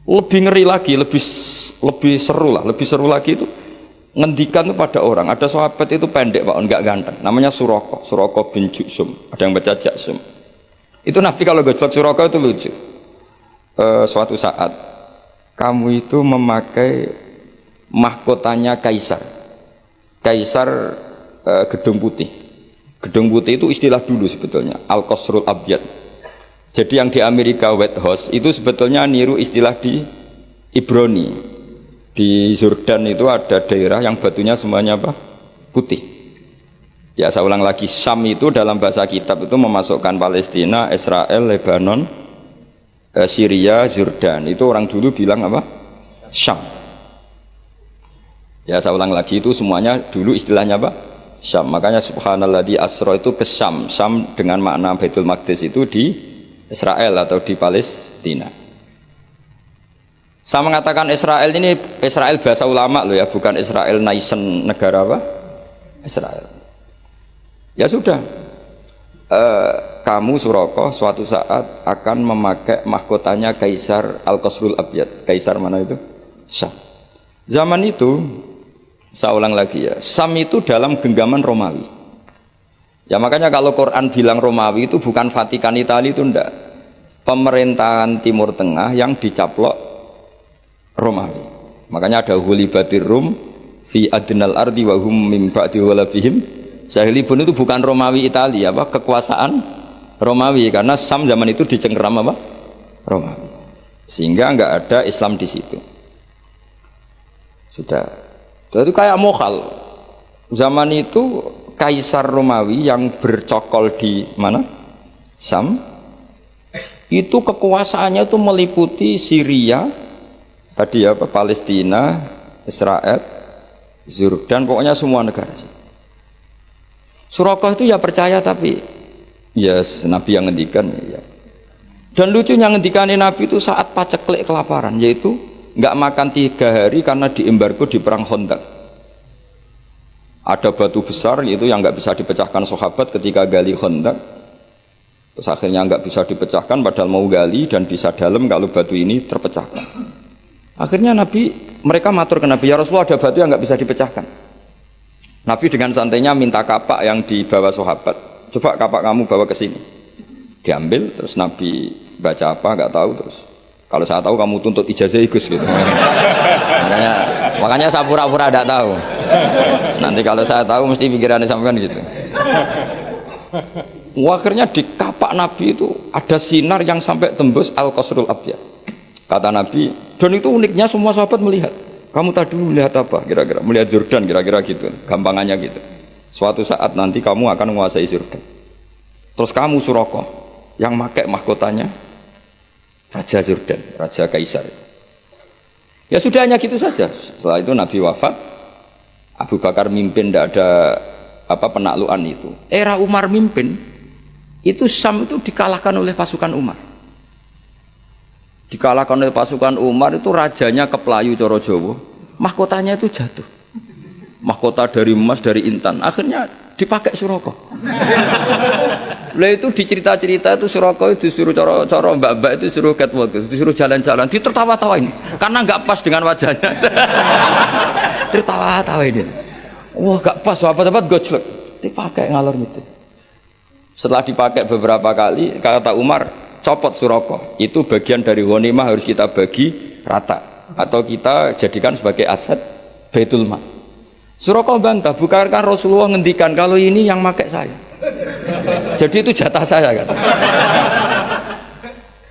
Lebih ngeri lagi, lebih seru lagi itu ngendikan itu pada orang. Ada sahabat itu pendek Pak, enggak ganteng, namanya Suroko bin Juksum, ada yang baca Jaksum. Itu Nabi kalau gojlok Suroko itu lucu. Suatu saat kamu itu memakai mahkotanya Kaisar Gedung Putih. Gedung Putih itu istilah dulu sebetulnya, Al-Qasrul Abyad. Jadi yang di Amerika White House itu sebetulnya niru istilah di Ibrani. Di Jordan itu ada daerah yang batunya semuanya putih. Ya saya ulang lagi, Syam itu dalam bahasa kitab itu memasukkan Palestina, Israel, Lebanon, Syria, Jordan. Itu orang dulu bilang Syam. Ya saya ulang lagi, itu semuanya dulu istilahnya Syam. Makanya subhanalladzi asra itu ke Syam. Syam dengan makna Baitul Maqdis itu di Israel atau di Palestina. Saya mengatakan Israel ini Israel bahasa ulama loh ya, bukan Israel nation negara Israel. Ya sudah, kamu Suroko suatu saat akan memakai mahkotanya Kaisar Al-Qasrul Abyad. Kaisar mana itu? Syam. Zaman itu, saya ulang lagi ya, Sam itu dalam genggaman Romawi. Ya makanya kalau Quran bilang Romawi itu bukan Vatikan Italia, itu enggak. Pemerintahan Timur Tengah yang dicaplok Romawi. Makanya ada hulibatir Rum fi adnal ardi wa hum min ba'di ghalabihim sahilibun, itu bukan Romawi Italia, apa kekuasaan Romawi, karena Sam zaman itu dicengkeram apa? Romawi. Sehingga enggak ada Islam di situ. Sudah. Itu kayak mokhal. Zaman itu Kaisar Romawi yang bercokol di mana? Sam. Itu kekuasaannya itu meliputi Syria, tadi apa? Palestina, Israel, Jordan, pokoknya semua negara. Suraqah itu ya percaya, tapi ya Nabi yang ngendikan ya. Dan lucunya ngendikane Nabi itu saat paceklik kelaparan, yaitu nggak makan 3 hari karena diembargo di perang Khandaq. Ada batu besar itu yang nggak bisa dipecahkan sahabat ketika gali Khandaq. Terus akhirnya nggak bisa dipecahkan padahal mau gali dan bisa dalam kalau batu ini terpecahkan. Akhirnya mereka matur ke Nabi, ya Rasulullah ada batu yang nggak bisa dipecahkan. Nabi dengan santainya minta kapak yang dibawa sahabat, coba kapak kamu bawa ke sini. Diambil, terus Nabi baca apa nggak tahu, terus kalau saya tahu kamu tuntut ijazah Gus gitu. makanya saya pura-pura tidak tahu. Nanti kalau saya tahu mesti pikirannya sampean gitu. Akhirnya di kapak Nabi itu ada sinar yang sampai tembus Al-Qasrul Abyad. Kata Nabi, dan itu uniknya semua sahabat melihat. Kamu tadi melihat apa? Kira-kira melihat Jordan, kira-kira gitu. Gampangannya gitu. Suatu saat nanti kamu akan menguasai Jordan. Terus kamu Suraqah yang pakai mahkotanya Raja Jordan, Raja Kaisar. Ya sudah, hanya gitu saja. Setelah itu Nabi wafat, Abu Bakar mimpin, tidak ada penaklukan itu. Era Umar mimpin, itu Sam itu dikalahkan oleh pasukan Umar. Dikalahkan oleh pasukan Umar, itu rajanya keplayu coro Jawa, mahkotanya itu jatuh. Mahkota dari emas, dari intan, akhirnya dipakai Suraqah. Lah itu dicerita-cerita itu Suraqah itu disuruh coro mbak-mbak itu suruh catwalk, disuruh jalan-jalan, ditertawa-tawain karena nggak pas dengan wajahnya. Tertawa-tawain ini. Wah gak pas, apa-apa gojlek, dipakai ngalor gitu. Setelah dipakai beberapa kali, kata Umar, copot Suraqah. Itu bagian dari ghanimah, harus kita bagi rata atau kita jadikan sebagai aset Baitul Mal. Suraqah bantah, bukankah Rasulullah ngendikan kalau ini yang pakai saya. Jadi itu jatah saya kata.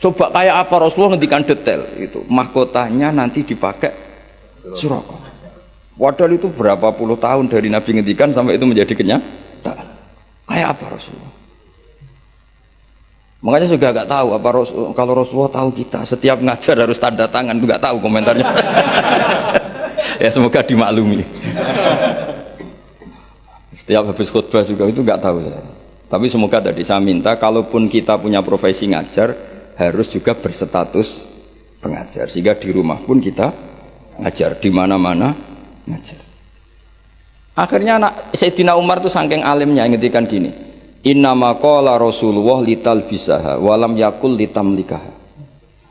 Coba kayak apa Rasulullah ngendikan detail itu, mahkotanya nanti dipakai Suraqah. Padahal itu berapa puluh tahun dari Nabi ngendikan sampai itu menjadi kenyataan. Kayak apa Rasulullah? Makanya juga gak tahu apa kalau Rasulullah tahu kita setiap ngajar harus tanda tangan, itu gak tahu komentarnya. Ya semoga dimaklumi. Setiap habis khutbah juga itu gak tahu saya. Tapi semoga tadi saya minta, kalaupun kita punya profesi ngajar, harus juga berstatus pengajar. Sehingga di rumah pun kita ngajar, di mana-mana ngajar. Akhirnya Sayyidina Umar tuh saking alimnya ngendikan gini, innama qala Rasulullah lital bisaha walam yakul litamlikaha.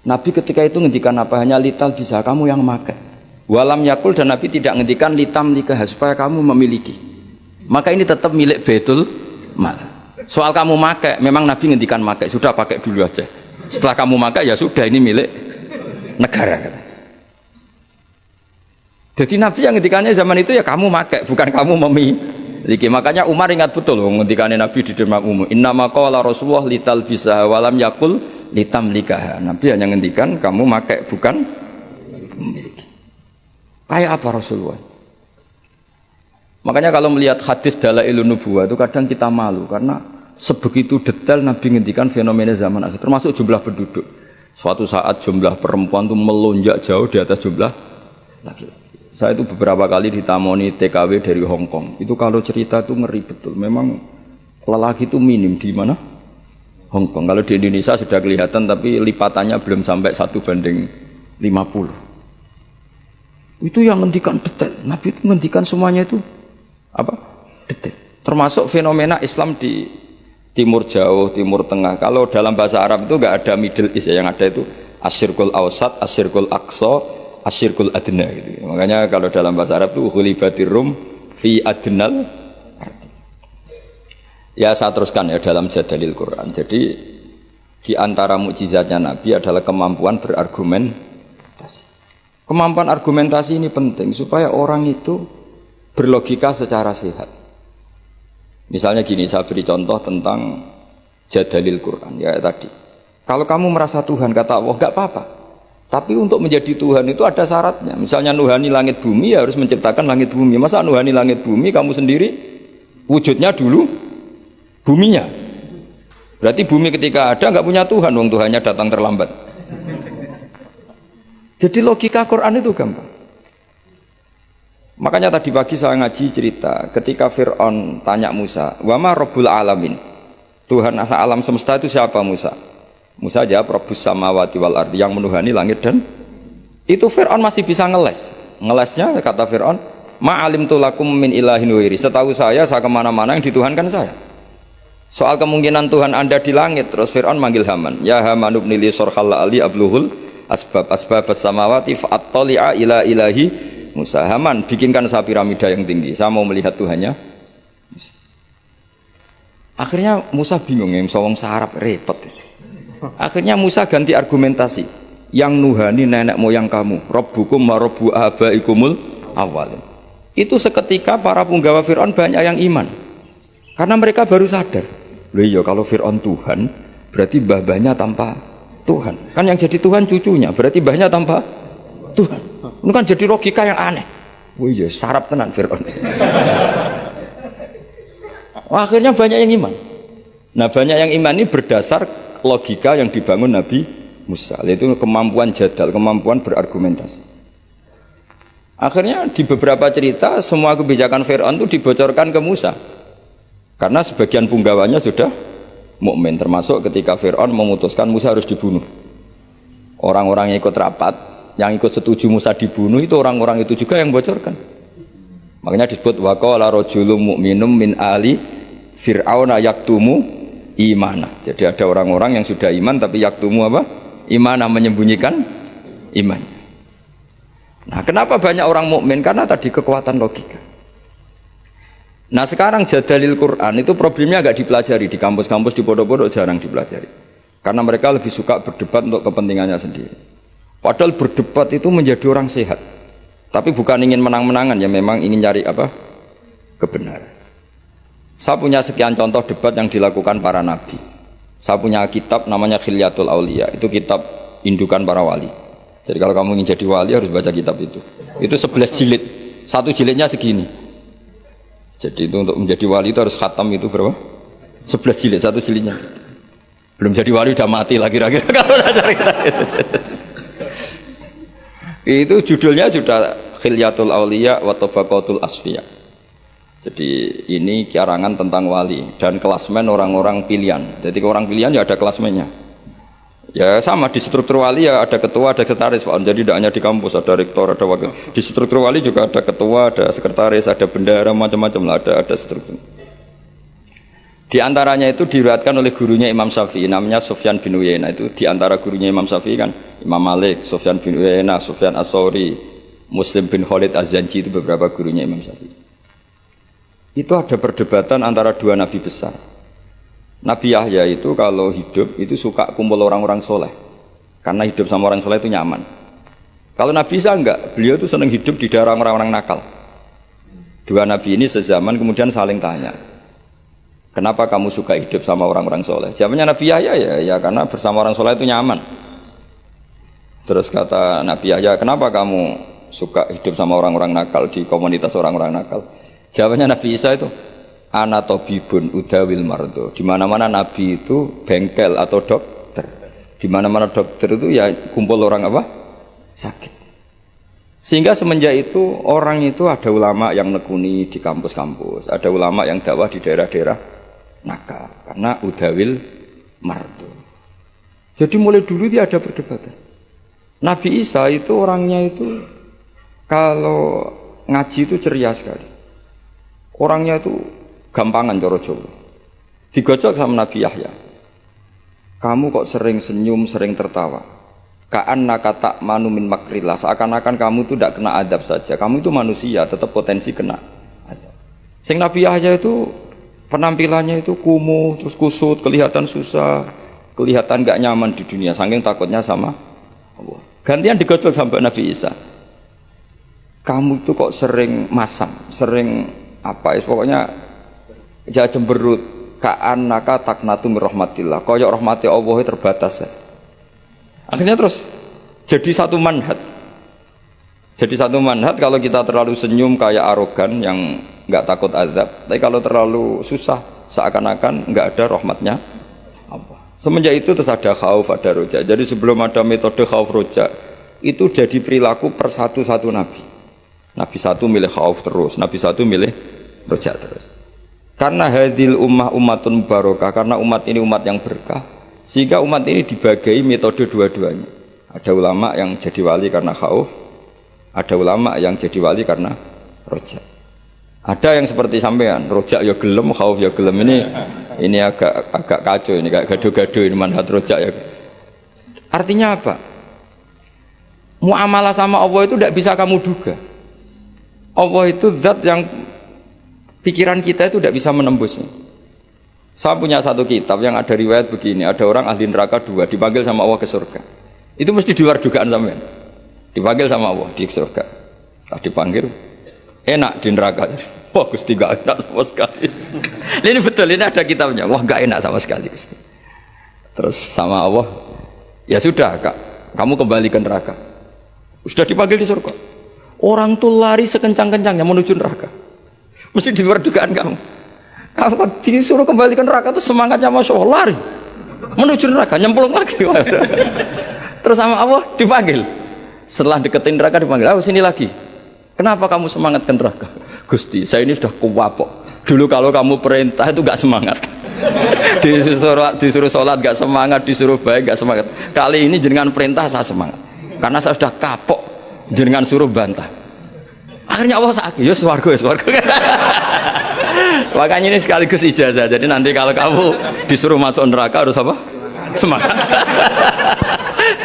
Nabi ketika itu ngendikan apa? Hanya lital bisa, kamu yang memakai. Walam yakul, dan Nabi tidak ngendikan litamlikaha, supaya kamu memiliki. Maka ini tetap milik Baitul Mal. Soal kamu pakai, memang Nabi ngendikan pakai, sudah pakai dulu aja. Setelah kamu pakai ya sudah, ini milik negara kata. Jadi Nabi yang ngendikannya zaman itu ya kamu pakai, bukan kamu memiliki. Makanya Umar ingat betul ngendikannya Nabi di depan umum. Innama qala Rasulullah lital bisaha walam yakul litamlikaha. Nabi hanya ngendikan kamu pakai, bukan memiliki. Kayak apa Rasulullah? Makanya kalau melihat hadis Dalailun Nubuwah itu kadang kita malu karena sebegitu detail Nabi ngendikan fenomena zaman akhir, termasuk jumlah penduduk. Suatu saat jumlah perempuan itu melonjak jauh di atas jumlah laki-laki. Saya itu beberapa kali ditamoni TKW dari Hong Kong. Itu kalau cerita itu ngeri betul. Memang lelaki itu minim di mana? Hong Kong. Kalau di Indonesia sudah kelihatan, tapi lipatannya belum sampai 1:50. Itu yang ngendikan detail. Nabi itu ngendikan semuanya itu apa? Detail. Termasuk fenomena Islam di Timur Jauh, Timur Tengah. Kalau dalam bahasa Arab itu enggak ada Middle East ya, yang ada itu Asyirkul Awsat, Asyirkul Aqsa, asyirkul adna gitu. Makanya kalau dalam bahasa Arab itu ghulibatir rum fi adnal ardi. Ya saya teruskan ya dalam jadalil Quran. Jadi di antara mukjizatnya Nabi adalah kemampuan berargumentasi. Kemampuan argumentasi ini penting supaya orang itu berlogika secara sehat. Misalnya gini, saya beri contoh tentang jadalil Quran ya tadi. Kalau kamu merasa Tuhan kata Allah enggak apa-apa. Tapi untuk menjadi Tuhan itu ada syaratnya. Misalnya nuhani langit bumi ya harus menciptakan langit bumi. Masa nuhani langit bumi kamu sendiri wujudnya dulu buminya. Berarti bumi ketika ada nggak punya Tuhan, wong Tuhannya datang terlambat. Jadi logika Quran itu gampang. Makanya tadi pagi saya ngaji cerita ketika Fir'aun tanya Musa, "Wa ma Rabbul alamin?" Tuhan alam semesta itu siapa Musa? Musa jawab Rabbus samawati wal ardi, yang menuhani langit dan itu Fir'aun masih bisa ngeles. Ngelesnya kata Fir'aun, "Ma'alimtu lakum min ilahin ghairi." Setahu saya kemana-mana yang dituhankan saya. Soal kemungkinan Tuhan Anda di langit, terus Fir'aun manggil Haman, "Ya Haman ibni li surhal ali abluhul asbab samawati fa'attali'a ila ilahi Musa." Haman, bikinkan saya piramida yang tinggi, saya mau melihat Tuhannya Musa. Akhirnya Musa bingung, yang sawang sarap repot. Akhirnya Musa ganti argumentasi, yang nuhani nenek moyang kamu, Rabbukum wa Rabbu abaikumul awalin. Itu seketika para punggawa Fir'aun banyak yang iman, karena mereka baru sadar, loh iya kalau Fir'aun Tuhan berarti mbah-mbahnya tanpa Tuhan, kan yang jadi Tuhan cucunya, berarti mbahnya tanpa Tuhan. Ini kan jadi logika yang aneh. Oh iya sarap tenan Fir'aun. Akhirnya banyak yang iman. Nah banyak yang iman ini berdasar logika yang dibangun Nabi Musa, yaitu kemampuan jadal, kemampuan berargumentasi. Akhirnya di beberapa cerita semua kebijakan Fir'aun itu dibocorkan ke Musa, karena sebagian punggawanya sudah mukmin, termasuk ketika Fir'aun memutuskan Musa harus dibunuh. Orang-orang yang ikut rapat, yang ikut setuju Musa dibunuh itu orang-orang itu juga yang bocorkan. Makanya disebut waqala rajulun mu'minum min ali fir'auna yaktumu imana. Jadi ada orang-orang yang sudah iman tapi yaktumu apa? Imana, menyembunyikan iman. Nah, kenapa banyak orang mukmin? Karena tadi kekuatan logika. Nah, sekarang jadalil Quran itu problemnya agak dipelajari di kampus-kampus, di pondok-pondok jarang dipelajari. Karena mereka lebih suka berdebat untuk kepentingannya sendiri. Padahal berdebat itu menjadi orang sehat. Tapi bukan ingin menang-menangan, ya memang ingin cari apa? Kebenaran. Saya punya sekian contoh debat yang dilakukan para nabi. Saya punya kitab namanya Khilyatul Aulia, itu kitab indukan para wali. Jadi kalau kamu ingin jadi wali harus baca kitab itu. Itu 11 jilid, satu jilidnya segini. Jadi itu untuk menjadi wali itu harus khatam itu berapa? 11 jilid, satu jilidnya. Belum jadi wali udah mati lagi kira-kira kalau cari itu judulnya sudah Khilyatul Aulia wa Tabaqatul Asfiya. Jadi ini karangan tentang wali dan kelasmen orang-orang pilihan. Jadi orang pilihan ya ada kelasmennya. Ya sama di struktur wali ya ada ketua, ada sekretaris. Jadi tidak hanya di kampus ada rektor, ada wakil. Di struktur wali juga ada ketua, ada sekretaris, ada bendahara, macam-macam lah, ada struktur. Di antaranya itu diriwayatkan oleh gurunya Imam Syafi'i, namanya Sufyan bin Uyainah. Itu di antara gurunya Imam Syafi'i kan Imam Malik, Sufyan bin Uyainah, Sufyan As-Sauri, Muslim bin Khalid Az-Zanji, itu beberapa gurunya Imam Syafi'i. Itu ada perdebatan antara dua nabi besar. Nabi Yahya itu kalau hidup itu suka kumpul orang-orang soleh, karena hidup sama orang soleh itu nyaman. Kalau Nabi Isa enggak, beliau itu senang hidup di daerah orang-orang nakal. Dua nabi ini sezaman kemudian saling tanya, kenapa kamu suka hidup sama orang-orang soleh? Jawabannya Nabi Yahya ya karena bersama orang soleh itu nyaman. Terus kata Nabi Yahya, kenapa kamu suka hidup sama orang-orang nakal di komunitas orang-orang nakal? Jawabannya Nabi Isa itu, ana tabibun udawil mardo. Di mana-mana Nabi itu bengkel atau dokter. Di mana-mana dokter itu ya kumpul orang apa? Sakit. Sehingga semenjak itu orang itu ada ulama yang nekuni di kampus-kampus, ada ulama yang dakwah di daerah-daerah nakal karena udawil mardo. Jadi mulai dulu dia ada perdebatan. Nabi Isa itu orangnya itu kalau ngaji itu ceria sekali. Orangnya itu gampangan coro Jawa. Digojok sama Nabi Yahya. Kamu kok sering senyum, sering tertawa. ka'annaka ta'manu min makrillah, seakan-akan kamu itu tidak kena adab saja, kamu itu manusia tetap potensi kena adab. Sing Nabi Yahya itu penampilannya itu kumuh terus kusut, kelihatan susah, kelihatan gak nyaman di dunia saking takutnya sama Allah. Gantian digojlok sampai Nabi Isa, kamu itu kok sering masam, sering apa ya, pokoknya jangan cemberut, ka'annaka taknatu min rahmatillah, koyok rahmati Allah terbatas ya. Akhirnya terus jadi satu manhaj. Jadi satu manhaj kalau kita terlalu senyum kayak arogan yang nggak takut azab, tapi kalau terlalu susah seakan-akan nggak ada rahmatnya Allah. Semenjak itu terus ada khauf, ada roja. Jadi sebelum ada metode khauf roja itu jadi perilaku per satu nabi. Nabi satu milih khauf terus, nabi satu milih roja terus. Karena hadil ummah ummatun barokah, karena umat ini umat yang berkah, sehingga umat ini dibagi metode dua-duanya. Ada ulama yang jadi wali karena khauf, ada ulama yang jadi wali karena roja. Ada yang seperti sampean, roja ya gelem, khauf ya gelem. Ini agak kacau, ini kayak gaduh-gaduh ini manhaj roja ya. Artinya apa? Muamalah sama Allah itu tidak bisa kamu duga. Allah itu zat yang pikiran kita itu tidak bisa menembusnya. Saya punya satu kitab yang ada riwayat begini, ada orang ahli neraka dua dipanggil sama Allah ke surga. Itu mesti di luar dugaan sampean. Dipanggil sama Allah di surga. Dipanggil enak di neraka. Wah Gusti gak enak sama sekali. Ini betul, ini ada kitabnya. Wah gak enak sama sekali Gusti. Terus sama Allah, ya sudah Kak, kamu kembali ke neraka. Sudah dipanggil di surga. Orang tuh lari sekencang-kencangnya menuju neraka. Mesti di luar dugaan kamu. Kamu disuruh kembali ke neraka tuh semangatnya Masya Allah, lari menuju neraka, nyemplung lagi. Terus sama Allah dipanggil. Setelah deketin neraka dipanggil, oh sini lagi. Kenapa kamu semangat ke neraka? Gusti, saya ini sudah kuwapok. Dulu kalau kamu perintah itu gak semangat. Disuruh sholat gak semangat, disuruh baik gak semangat. Kali ini jenengan perintah saya semangat. Karena saya sudah kapok, jenengan suruh bantah. Akhirnya Allah sakit, ya swarga. Makanya ini sekaligus ijazah. Jadi nanti kalau kamu disuruh masuk neraka harus apa? Semangat.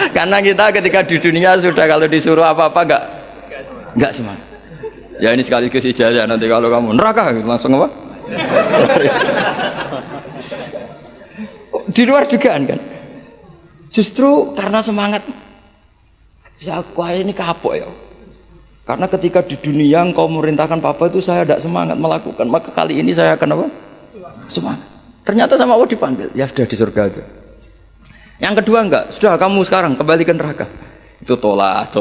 Karena kita ketika di dunia sudah kalau disuruh apa-apa enggak semangat. Ya ini sekaligus ijazah, nanti kalau kamu neraka langsung apa? Di luar dugaan kan. Justru karena semangat saya ini kapok ya. Karena ketika di dunia engkau memerintahkan papa itu saya tidak semangat melakukan, maka kali ini saya akan apa? Semangat. Ternyata sama Allah dipanggil, ya sudah di surga aja. Yang kedua enggak, sudah kamu sekarang kembali ke neraka. Itu tolak.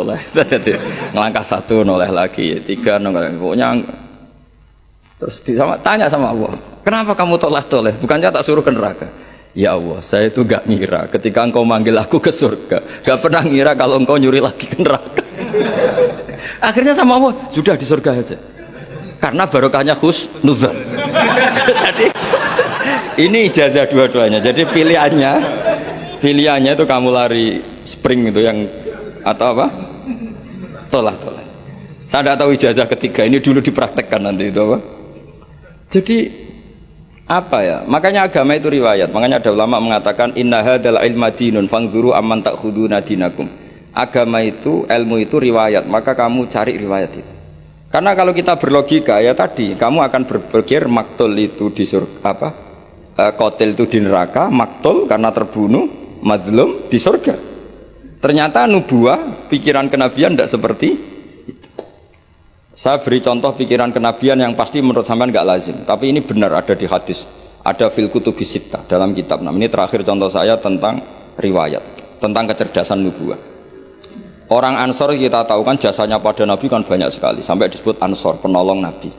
Ngelangkah satu, noleh lagi, tiga, noleh. Pokoknya terus tanya sama Allah, kenapa kamu tolak? Bukannya tak suruh ke neraka? Ya Allah, saya itu gak ngira ketika engkau manggil aku ke surga, gak pernah ngira kalau engkau nyuri lagi ke neraka. Akhirnya sama Allah, sudah di surga aja. Karena barokahnya husnuzan. Jadi ini ijazah dua-duanya. Jadi pilihannya itu kamu lari spring itu yang atau apa? Tolak. Saya tidak tahu ijazah ketiga ini dulu dipraktekkan nanti itu apa? Jadi apa ya? Makanya agama itu riwayat. Makanya ada ulama mengatakan inna hadzal ilma dinun fanzuru amman ta'khuduna dinakum. Agama itu, ilmu itu riwayat, maka kamu cari riwayat itu. Karena kalau kita berlogika ya tadi, kamu akan berpikir maktul itu di surga apa? Qatil itu di neraka, maktul karena terbunuh, mazlum di surga. Ternyata nubuah, pikiran kenabian tidak seperti itu. Saya beri contoh pikiran kenabian yang pasti menurut sampean nggak lazim, tapi ini benar ada di hadis, ada fil kutubis sittah dalam kitab. Nah, ini terakhir contoh saya tentang riwayat, tentang kecerdasan nubuah. Orang Ansor kita tahu kan jasanya pada Nabi kan banyak sekali, sampai disebut Ansor, penolong Nabi.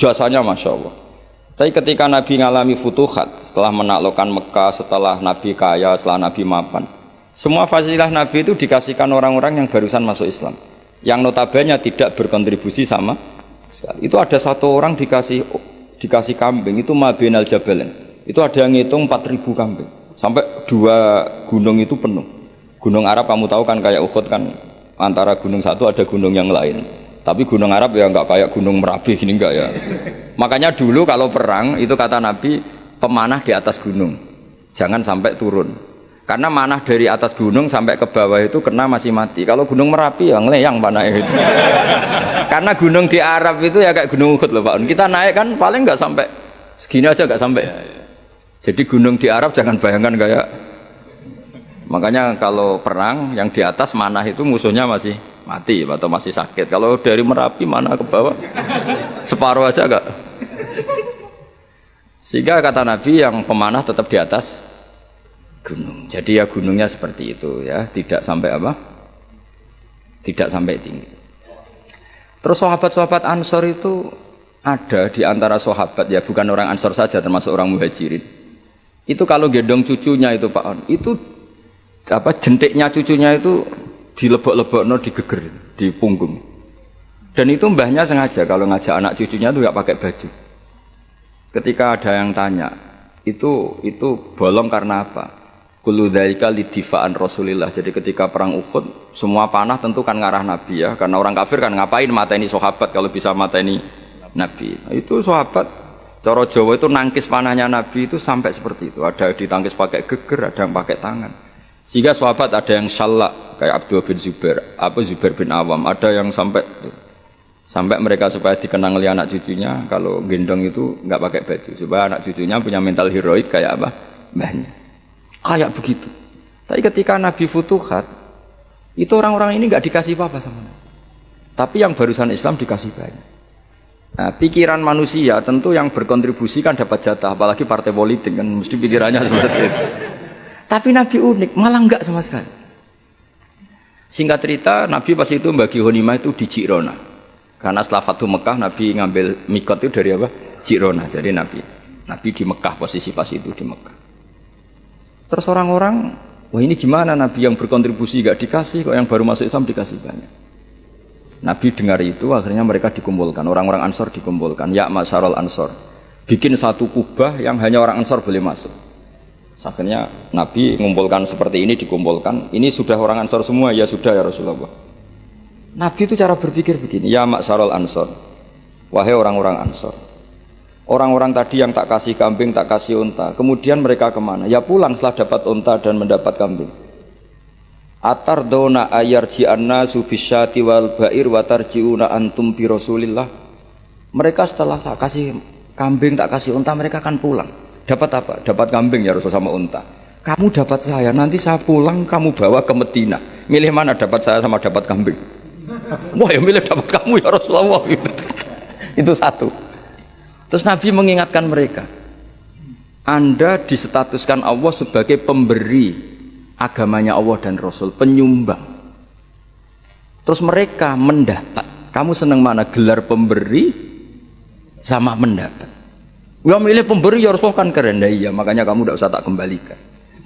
Jasanya Masya Allah. Tapi ketika Nabi ngalami futuhat, setelah menaklukkan Mekah, setelah Nabi kaya, setelah Nabi mapan, semua fasilitas Nabi itu dikasihkan orang-orang yang barusan masuk Islam, yang notabene tidak berkontribusi sama sekali. Itu ada satu orang dikasih kambing, itu Mabinal Jabalen. Itu ada yang ngitung 4.000 kambing, sampai 2 gunung itu penuh. Gunung Arab kamu tahu kan kayak Uhud kan, antara gunung satu ada gunung yang lain. Tapi gunung Arab ya nggak kayak gunung Merapi ini enggak ya. Makanya dulu kalau perang itu kata Nabi, pemanah di atas gunung, jangan sampai turun. Karena manah dari atas gunung sampai ke bawah itu kena masih mati. Kalau gunung Merapi ya ngeleyang panahnya itu. Karena gunung di Arab itu ya kayak gunung Uhud loh Pak. Kita naik kan paling nggak sampai segini aja nggak sampai. Jadi gunung di Arab jangan bayangkan kayak. Makanya kalau perang yang di atas manah itu musuhnya masih mati atau masih sakit. Kalau dari Merapi manah ke bawah separuh aja enggak. Sehingga kata Nabi yang pemanah tetap di atas gunung. Jadi ya gunungnya seperti itu ya, tidak sampai apa? Tidak sampai tinggi. Terus sahabat-sahabat Ansor itu ada di antara sahabat ya, bukan orang Ansor saja termasuk orang Muhajirin. Itu kalau gendong cucunya itu Pak On, itu apa jentiknya cucunya itu dilebok-lebokno digeger di punggung. Dan itu mbahnya sengaja kalau ngajak anak cucunya itu nggak pakai baju. Ketika ada yang tanya, itu bolong karena apa? Kullu dzalika lidifa'an Rasulillah. Jadi ketika perang Uhud, semua panah tentu kan ngarah Nabi ya, karena orang kafir kan ngapain mateni sahabat kalau bisa mateni Nabi. Itu sahabat cara Jawa itu nangkis panahnya Nabi itu sampai seperti itu. Ada ditangkis pakai geger, ada yang pakai tangan. Sehingga sahabat ada yang syallak kayak Abdul bin Zubair, Zubair bin Awam, ada yang sampai mereka supaya dikenang oleh anak cucunya kalau gendong itu nggak pakai baju supaya anak cucunya punya mental heroik kayak apa mbahnya. Kayak begitu. Tapi ketika Nabi Futuhat itu orang-orang ini nggak dikasih apa-apa sama Nabi. Tapi yang barusan Islam dikasih banyak. Nah, pikiran manusia tentu yang berkontribusi kan dapat jatah, apalagi partai politik kan mesti pikirannya seperti itu. Tapi Nabi unik, malah enggak sama sekali. Singkat cerita, Nabi pas itu bagi ghanimah itu di Jirona. Karena setelah Fathu Mekah, Nabi ngambil mikot itu dari apa? Jirona. Jadi Nabi di Mekah, posisi pas itu di Mekah. Terus orang-orang, wah ini gimana Nabi yang berkontribusi enggak dikasih, kok yang baru masuk Islam dikasih banyak. Nabi dengar itu, akhirnya mereka dikumpulkan, orang-orang Ansor dikumpulkan. Ya Masyarul Ansor, bikin satu kubah yang hanya orang Ansor boleh masuk. Akhirnya Nabi mengumpulkan seperti ini, dikumpulkan. Ini sudah orang Ansor semua, ya sudah ya Rasulullah. Nabi itu cara berpikir begini, ya Maksarul Ansor, wahai orang-orang Ansor. Orang-orang tadi yang tak kasih kambing, tak kasih unta, kemudian mereka kemana? Ya pulang setelah dapat unta dan mendapat kambing. Atardona ayarji'anna subisyati wal ba'ir watarji'una antum bi Rasulillah. Mereka setelah tak kasih kambing, tak kasih unta, mereka akan pulang. Dapat apa? Dapat kambing ya Rasul sama unta. Kamu dapat saya, nanti saya pulang kamu bawa ke Medina. Milih mana dapat saya sama dapat kambing? Wah ya milih dapat kamu ya Rasulullah. Itu satu. Terus Nabi mengingatkan mereka, Anda disetatuskan Allah sebagai pemberi agamanya Allah dan Rasul, penyumbang. Terus mereka mendapat. Kamu senang mana? Gelar pemberi sama mendapat. Ya milih pemberi ya Rasulullah kan keren. Nah, iya makanya kamu tidak usah tak kembalikan.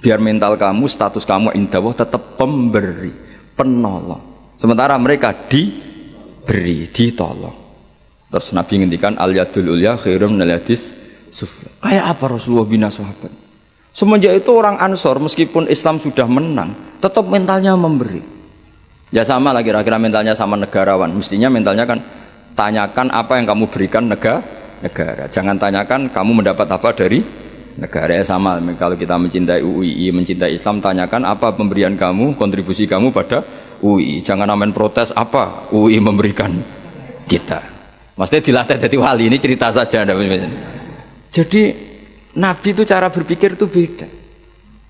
Biar mental kamu, status kamu indah Allah tetap pemberi, penolong. Sementara mereka diberi, ditolong. Terus Nabi ngendikan al yadul ulya khairum minal yadis sufla. Kayak apa Rasulullah bina sahabat? Semenjak itu orang Ansor meskipun Islam sudah menang, tetap mentalnya memberi. Ya sama lah kira-kira mentalnya sama negarawan. Mestinya mentalnya kan tanyakan apa yang kamu berikan negara. Jangan tanyakan kamu mendapat apa dari negara. Ya sama kalau kita mencintai UII, mencintai Islam, tanyakan apa pemberian kamu, kontribusi kamu pada UII. Jangan amen protes apa UII memberikan kita. Maksudnya dilatih jadi wali, ini cerita saja. Jadi Nabi itu cara berpikir itu beda.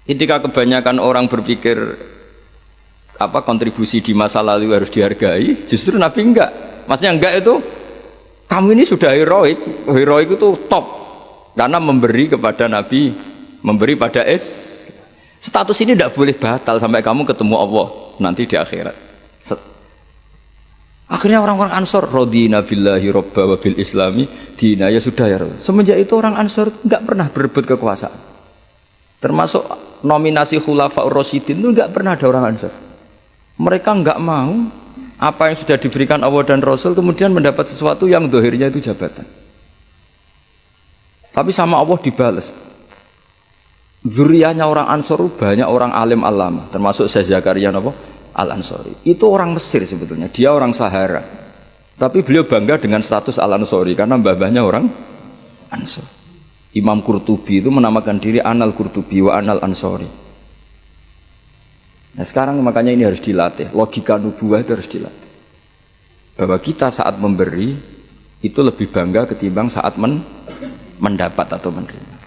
Ketika kebanyakan orang berpikir apa kontribusi di masa lalu harus dihargai, justru Nabi enggak. Maksudnya enggak itu kamu ini sudah heroik itu top karena memberi kepada Nabi, memberi pada status ini tidak boleh batal sampai kamu ketemu Allah nanti di akhirat. Akhirnya orang-orang Ansor radina billahi robba wa bil islami dina, ya sudah ya Rasul. Semenjak itu orang Ansor nggak pernah berebut kekuasaan. Termasuk nominasi khulafaur rasyidin itu nggak pernah ada orang Ansor. Mereka nggak mau apa yang sudah diberikan Allah dan Rasul kemudian mendapat sesuatu yang dohirnya itu jabatan. Tapi sama Allah dibalas. Zuriyahnya orang Ansor banyak orang alim alama, termasuk Syekh Zakaria Al-Ansori. Itu orang Mesir sebetulnya, dia orang Sahara. Tapi beliau bangga dengan status Al-Ansori karena mbah-mbahnya orang Ansor. Imam Qurtubi itu menamakan diri Anal Qurtubi wa Anal Ansori. Nah sekarang makanya ini harus dilatih, logika nubuwah itu harus dilatih. Bahwa kita saat memberi itu lebih bangga ketimbang saat mendapat atau menerima.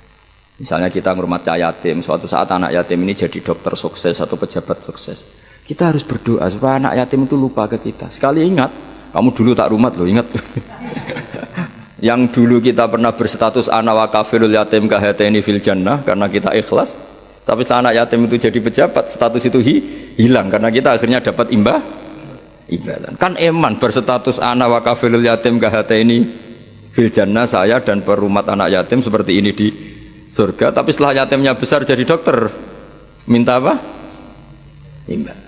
Misalnya kita ngurmat yatim, suatu saat anak yatim ini jadi dokter sukses atau pejabat sukses. Kita harus berdoa supaya anak yatim itu lupa ke kita. Sekali ingat, kamu dulu tak rumat loh, ingat. Yang dulu kita pernah berstatus ana wa kafirul yatim kahateni fil jannah karena kita ikhlas. Tapi setelah anak yatim itu jadi pejabat, status itu hilang karena kita akhirnya dapat imbalan. Kan eman berstatus ana wa kafirul yatim kahateni fil jannah, saya dan perumat anak yatim seperti ini di surga. Tapi setelah yatimnya besar jadi dokter, minta apa? Imbalan.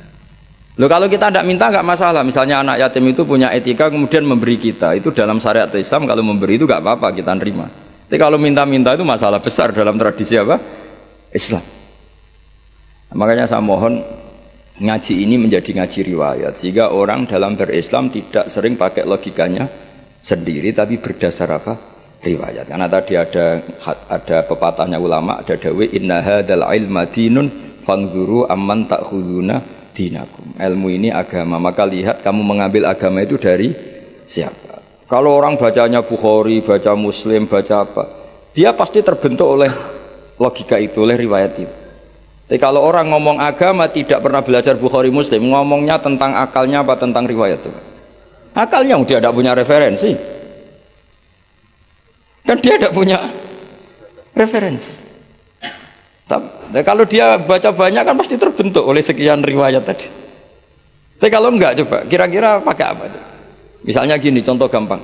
Loh kalau kita tidak minta nggak masalah. Misalnya anak yatim itu punya etika kemudian memberi kita, itu dalam syariat Islam kalau memberi itu nggak apa-apa, kita terima. Tapi kalau minta-minta itu masalah besar dalam tradisi apa? Islam. Makanya saya mohon ngaji ini menjadi ngaji riwayat sehingga orang dalam berislam tidak sering pakai logikanya sendiri tapi berdasar apa? Riwayat. Karena tadi ada pepatahnya ulama, ada dawe inna hadzal ilma dinun fanzuru amman ta'khuduna dinakum. Ilmu ini agama, maka lihat kamu mengambil agama itu dari siapa. Kalau orang bacanya Bukhari, baca Muslim, baca apa, dia pasti terbentuk oleh logika itu, oleh riwayat itu. Tapi kalau orang ngomong agama tidak pernah belajar Bukhari Muslim, ngomongnya tentang akalnya apa tentang riwayat itu? Akalnya dia tidak punya referensi. Dan dia tidak punya referensi. Tapi kalau dia baca banyak kan pasti terbentuk oleh sekian riwayat tadi. Tapi kalau enggak coba, kira-kira pakai apa? Misalnya gini, contoh gampang.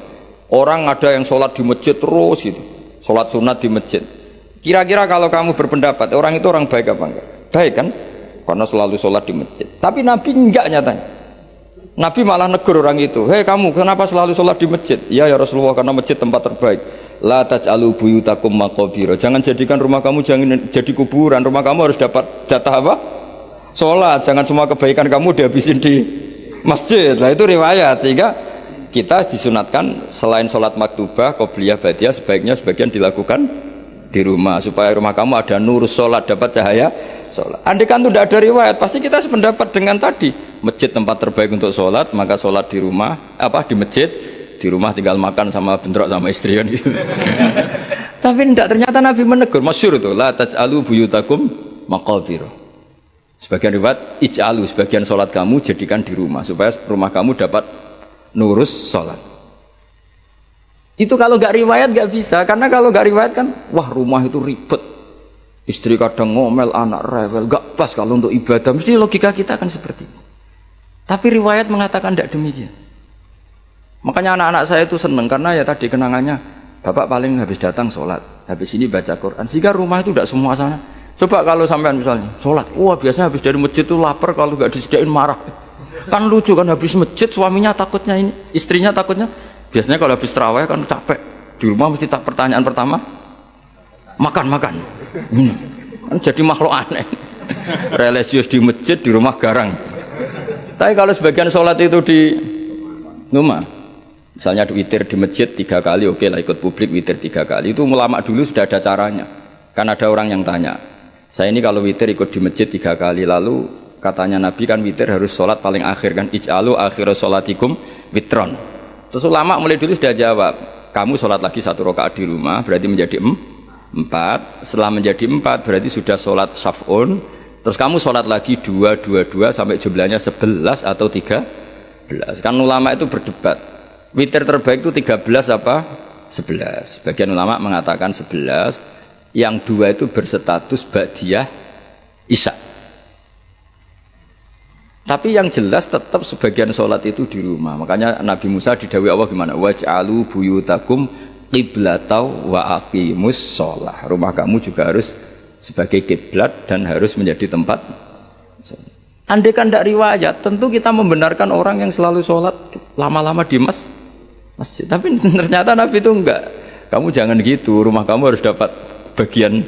Orang ada yang sholat di masjid terus itu, sholat sunat di masjid. Kira-kira kalau kamu berpendapat orang itu orang baik apa enggak? Baik kan? Karena selalu sholat di masjid. Tapi Nabi enggak nyatanya. Nabi malah negur orang itu. Hei kamu kenapa selalu sholat di masjid? Ya Rasulullah karena masjid tempat terbaik. La taj'alu buyutakum maqabira. Jangan jadikan rumah kamu jangan jadi kuburan. Rumah kamu harus dapat jatah apa? Sholat. Jangan semua kebaikan kamu dihabisin di masjid. Nah itu riwayat. Sehingga kita disunatkan selain sholat maktubah, qobliyah, badiah sebaiknya sebagian dilakukan di rumah supaya rumah kamu ada nur sholat, dapat cahaya sholat. Andai kan itu tidak ada riwayat, pasti kita sependapat dengan tadi. Masjid tempat terbaik untuk sholat, maka sholat di rumah, apa di masjid, di rumah tinggal makan sama bentrok sama istri kan gitu. Tapi tidak, ternyata Nabi menegur, masyhur itu, la taj'alu buyutakum maqabir. Sebagian riwayat, ij'alu, sebagian sholat kamu jadikan di rumah supaya rumah kamu dapat nurus sholat. Itu kalau gak riwayat gak bisa, karena kalau gak riwayat kan wah rumah itu ribet, istri kadang ngomel, anak rewel, gak pas kalau untuk ibadah. Mesti logika kita kan seperti itu. Tapi riwayat mengatakan tidak demikian. Makanya anak-anak saya itu seneng karena ya tadi kenangannya bapak paling habis datang sholat, habis ini baca Quran, sehingga rumah itu tidak semua sana. Coba kalau sampean misalnya sholat, wah biasanya habis dari masjid itu lapar, kalau gak disediain marah. Kan lucu kan, habis masjid suaminya takutnya ini, istrinya takutnya. Biasanya kalau habis terawih kan capek, di rumah mesti tak pertanyaan pertama, makan. Kan jadi makhluk aneh. Religius di masjid, di rumah garang. Tapi kalau sebagian sholat itu di rumah, misalnya witir di masjid 3 kali, oke lah ikut publik witir 3 kali. Itu ulama dulu sudah ada caranya. Kan ada orang yang tanya, saya ini kalau witir ikut di masjid 3 kali, lalu katanya Nabi kan witir harus sholat paling akhir kan, ij'alu akhira sholatikum witron. Terus ulama mulai dulu sudah jawab, kamu sholat lagi 1 rakaat di rumah berarti menjadi 4. Setelah menjadi 4 berarti sudah sholat syaf'un. Terus kamu sholat lagi 2 sampai jumlahnya 11 atau 13. Kan ulama itu berdebat, witir terbaik itu 13 apa 11. Sebagian ulama mengatakan 11, yang 2 itu berstatus ba'diyah isya. Tapi yang jelas tetap sebagian sholat itu di rumah. Makanya Nabi Musa didhawuhi Allah gimana? Waj'alu buyutakum qiblatau wa aqimus sholah. Rumah kamu juga harus sebagai kiblat dan harus menjadi tempat sholat. Andai kan tidak riwayat, tentu kita membenarkan orang yang selalu sholat lama-lama di masjid. Tapi ternyata Nabi itu enggak. Kamu jangan gitu, rumah kamu harus dapat bagian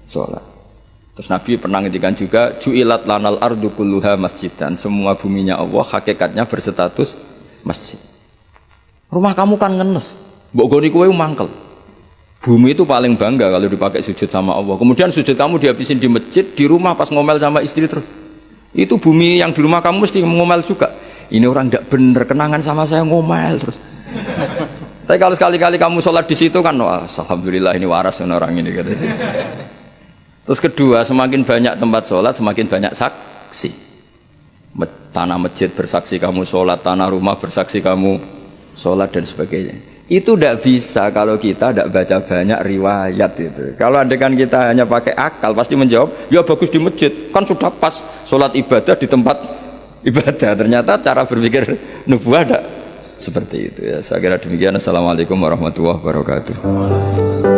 sholat. Terus Nabi pernah ngendikan juga, ju'ilat lanal ardu kulluha masjidan. Semua buminya Allah hakikatnya berstatus masjid. Rumah kamu kan ngenes, mbok goni kowe mangkel. Bumi itu paling bangga kalau dipakai sujud sama Allah. Kemudian sujud kamu dihabisin di masjid, di rumah pas ngomel sama istri terus. Itu bumi yang di rumah kamu mesti ngomel juga. Ini orang tidak benar, kenangan sama saya ngomel terus. Tapi kalau sekali-kali kamu sholat di situ kan, wah, alhamdulillah ini waras orang ini. Terus kedua, semakin banyak tempat sholat, semakin banyak saksi. Tanah masjid bersaksi kamu sholat, tanah rumah bersaksi kamu sholat dan sebagainya. Itu tidak bisa kalau kita tidak baca banyak riwayat itu. Kalau adegan kita hanya pakai akal pasti menjawab, ya bagus di masjid, kan sudah pas sholat ibadah di tempat ibadah. Ternyata cara berpikir nubuah tidak seperti itu ya. Saya kira demikian. Assalamualaikum warahmatullahi wabarakatuh.